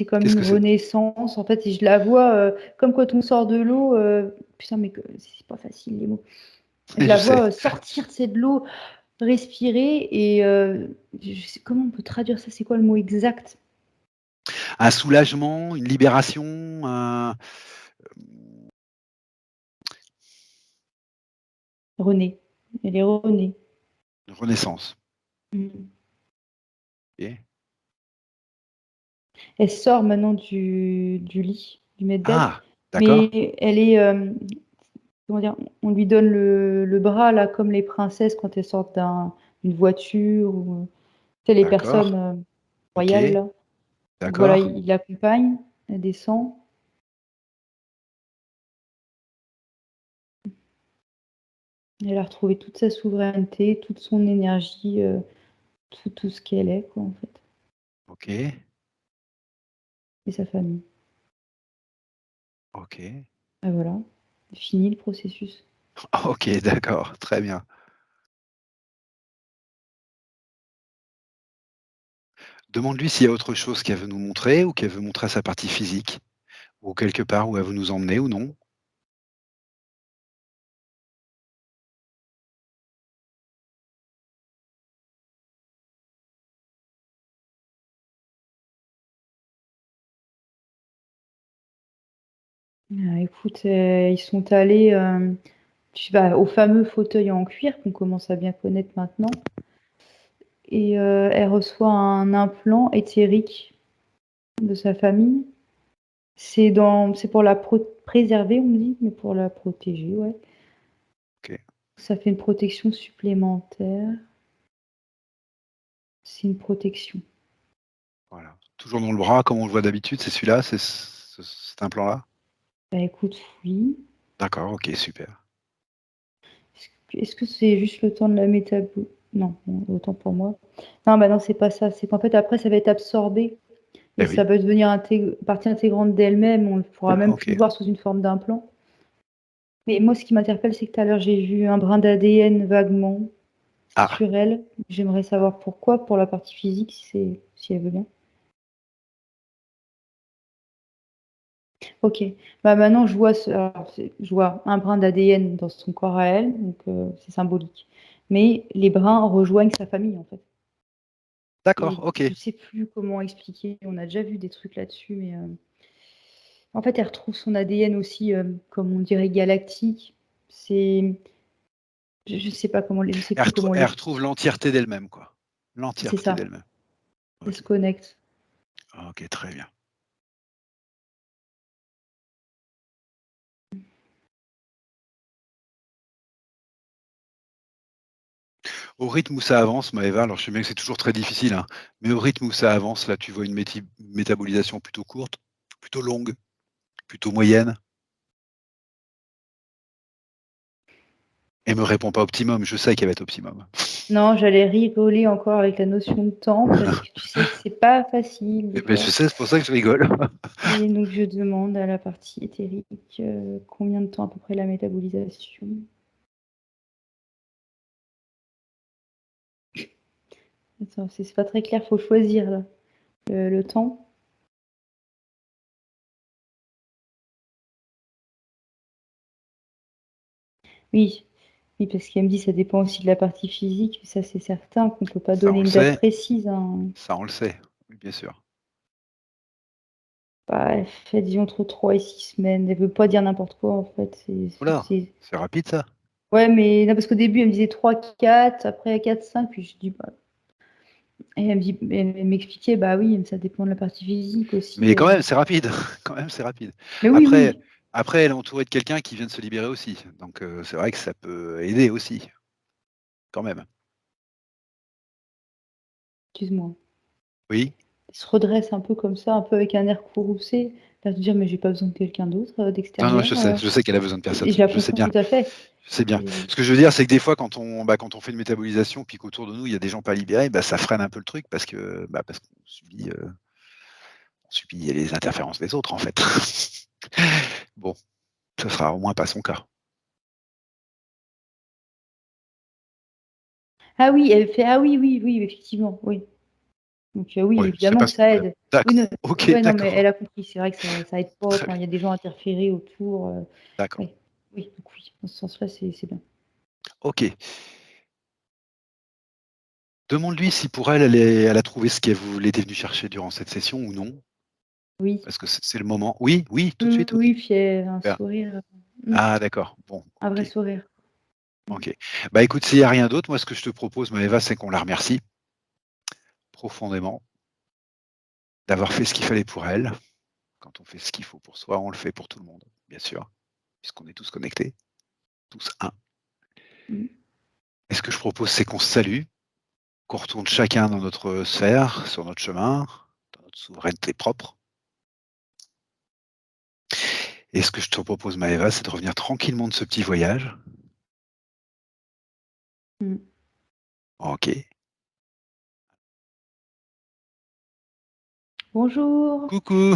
comme qu'est-ce une que c'est? renaissance, en fait et je la vois, comme quand on sort de l'eau, putain, mais que c'est pas facile les mots. Je Je la sais. vois, sortir, tu sais, de l'eau, respirer et je sais comment on peut traduire ça? C'est quoi le mot exact? Un soulagement, une libération, Renée. Elle est renée. une renaissance. Mmh. OK. Elle sort maintenant du lit, du medbed, Ah! D'accord, mais elle est, comment dire? On lui donne le bras là, comme les princesses quand elles sortent d'une voiture ou, tu sais les personnes, d'accord, royales OK, là. Donc voilà, d'accord, il l'accompagne, elle descend. Elle a retrouvé toute sa souveraineté, toute son énergie, tout ce qu'elle est quoi, en fait OK, et sa famille. OK. Et voilà. Fini le processus. OK, d'accord, très bien. Demande-lui s'il y a autre chose qu'elle veut nous montrer ou qu'elle veut montrer sa partie physique ou quelque part où elle veut nous emmener ou non. Écoute, ils sont allés, je sais pas, au fameux fauteuil en cuir qu'on commence à bien connaître maintenant et elle reçoit un implant éthérique de sa famille. C'est pour la préserver, on me dit, mais pour la protéger, ouais. OK, Ça fait une protection supplémentaire. C'est une protection. voilà. Toujours dans le bras comme on le voit d'habitude, c'est celui-là, c'est cet implant-là? Bah, écoute, oui. D'accord, OK, super. Est-ce que c'est juste le temps de la métabo non, bon, autant pour moi. Non, bah, non, c'est pas ça. C'est qu'en fait, après, ça va être absorbé et Eh ça oui, va devenir partie intégrante d'elle-même. On ne pourra même plus OK. le voir sous une forme d'implant. Mais moi, ce qui m'interpelle, c'est que tout à l'heure, j'ai vu un brin d'ADN vaguement Ah, sur elle. J'aimerais savoir pourquoi, pour la partie physique, si elle veut bien. OK. Bah, maintenant, je vois un brin d'ADN dans son corps à elle, donc c'est symbolique. Mais les brins rejoignent sa famille, en fait. d'accord, Et OK. je sais plus comment expliquer. On a déjà vu des trucs là-dessus, mais en fait, elle retrouve son ADN aussi, comme on dirait galactique. C'est je sais pas comment je sais plus comment Elle retrouve l'expliquer. l'entièreté d'elle-même, quoi. C'est L'entièreté ça, d'elle-même. elle OK. se connecte. OK, très bien. Au rythme où ça avance, Maëva, alors je sais bien que c'est toujours très difficile, hein, mais au rythme où ça avance, là, tu vois une métabolisation plutôt courte, plutôt longue, plutôt moyenne? Et me réponds pas optimum, je sais qu'elle va être optimum. Non, j'allais rigoler encore avec la notion de temps parce que tu sais que c'est pas facile des Et beh, je fois. sais, c'est pour ça que je rigole. Et donc je demande à la partie éthérique, combien de temps à peu près la métabolisation? Attends, c'est pas très clair, faut choisir là, le temps. Oui, oui, parce qu'elle me dit: «Ça dépend aussi de la partie physique», ça c'est certain qu'on peut pas Ça, donner on le une date sait, précise, hein. ça, on le sait. Oui, bien sûr. Bah, elle fait dit entre 3 et 6 semaines. Elle veut pas dire n'importe quoi en fait, Ouh là, c'est c'est rapide ça. ouais, mais non, parce qu'au début elle me disait 3-4, après 4-5, puis je dis: «Bah» et elle m'expliquait: «Bah oui, ça dépend de la partie physique aussi, Mais quand même, c'est rapide, quand même, c'est rapide. mais oui, Après oui, après, elle est entourée de quelqu'un qui vient de se libérer aussi, donc c'est vrai que ça peut aider aussi, quand même. excuse-moi. Oui? Elle se redresse un peu comme ça, un peu avec un air courroucé, l'air de dire: «Mais j'ai pas besoin de quelqu'un d'autre, Non, non, d'extérieur», je sais qu'elle a besoin de personne, et j'ai je sais l'impression bien. tout à fait. Je sais bien. Et Ce que je veux dire, c'est que des fois, quand on fait une métabolisation, puis qu'autour de nous, il y a des gens pas libérés, bah, ça freine un peu le truc parce qu'on subit les interférences des autres, en fait. Bon, ce sera au moins pas son cas. ah oui, elle fait: «Ah oui, oui, oui, effectivement, oui». Donc oui, Oui, c'est évidemment pas que son ça problème. aide. Oui, D'accord. non, OK, ouais, non, mais d'accord. elle a compris. C'est vrai que ça aide pas Très quand bien. il y a des gens interférés autour, D'accord. oui, oui, donc oui, dans ce sens-là, c'est bien. OK. Demande-lui si pour elle, elle a trouvé ce qu'elle était venue chercher durant cette session ou non, Oui. parce que c'est le moment. Oui, oui, tout de Oui, suite, oui? oui, puis elle a un Super. sourire, Ah d'accord, bon, un vrai OK, sourire. Mmh. OK. Bah, écoute, s'il y a rien d'autre, moi, ce que je te propose, Maëva, c'est qu'on la remercie profondément d'avoir fait ce qu'il fallait pour elle. Quand on fait ce qu'il faut pour soi, on le fait pour tout le monde, bien sûr, puisqu'on est tous connectés, tous un. Mmh. Et ce que je propose, c'est qu'on se salue, qu'on retourne chacun dans notre sphère, sur notre chemin, dans notre souveraineté propre. Et ce que je te propose, Maëva, c'est de revenir tranquillement de ce petit voyage. Mmh. OK. Bonjour. Coucou,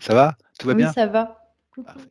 ça va? Tout va Oui, bien? ça va. Coucou. Parfait.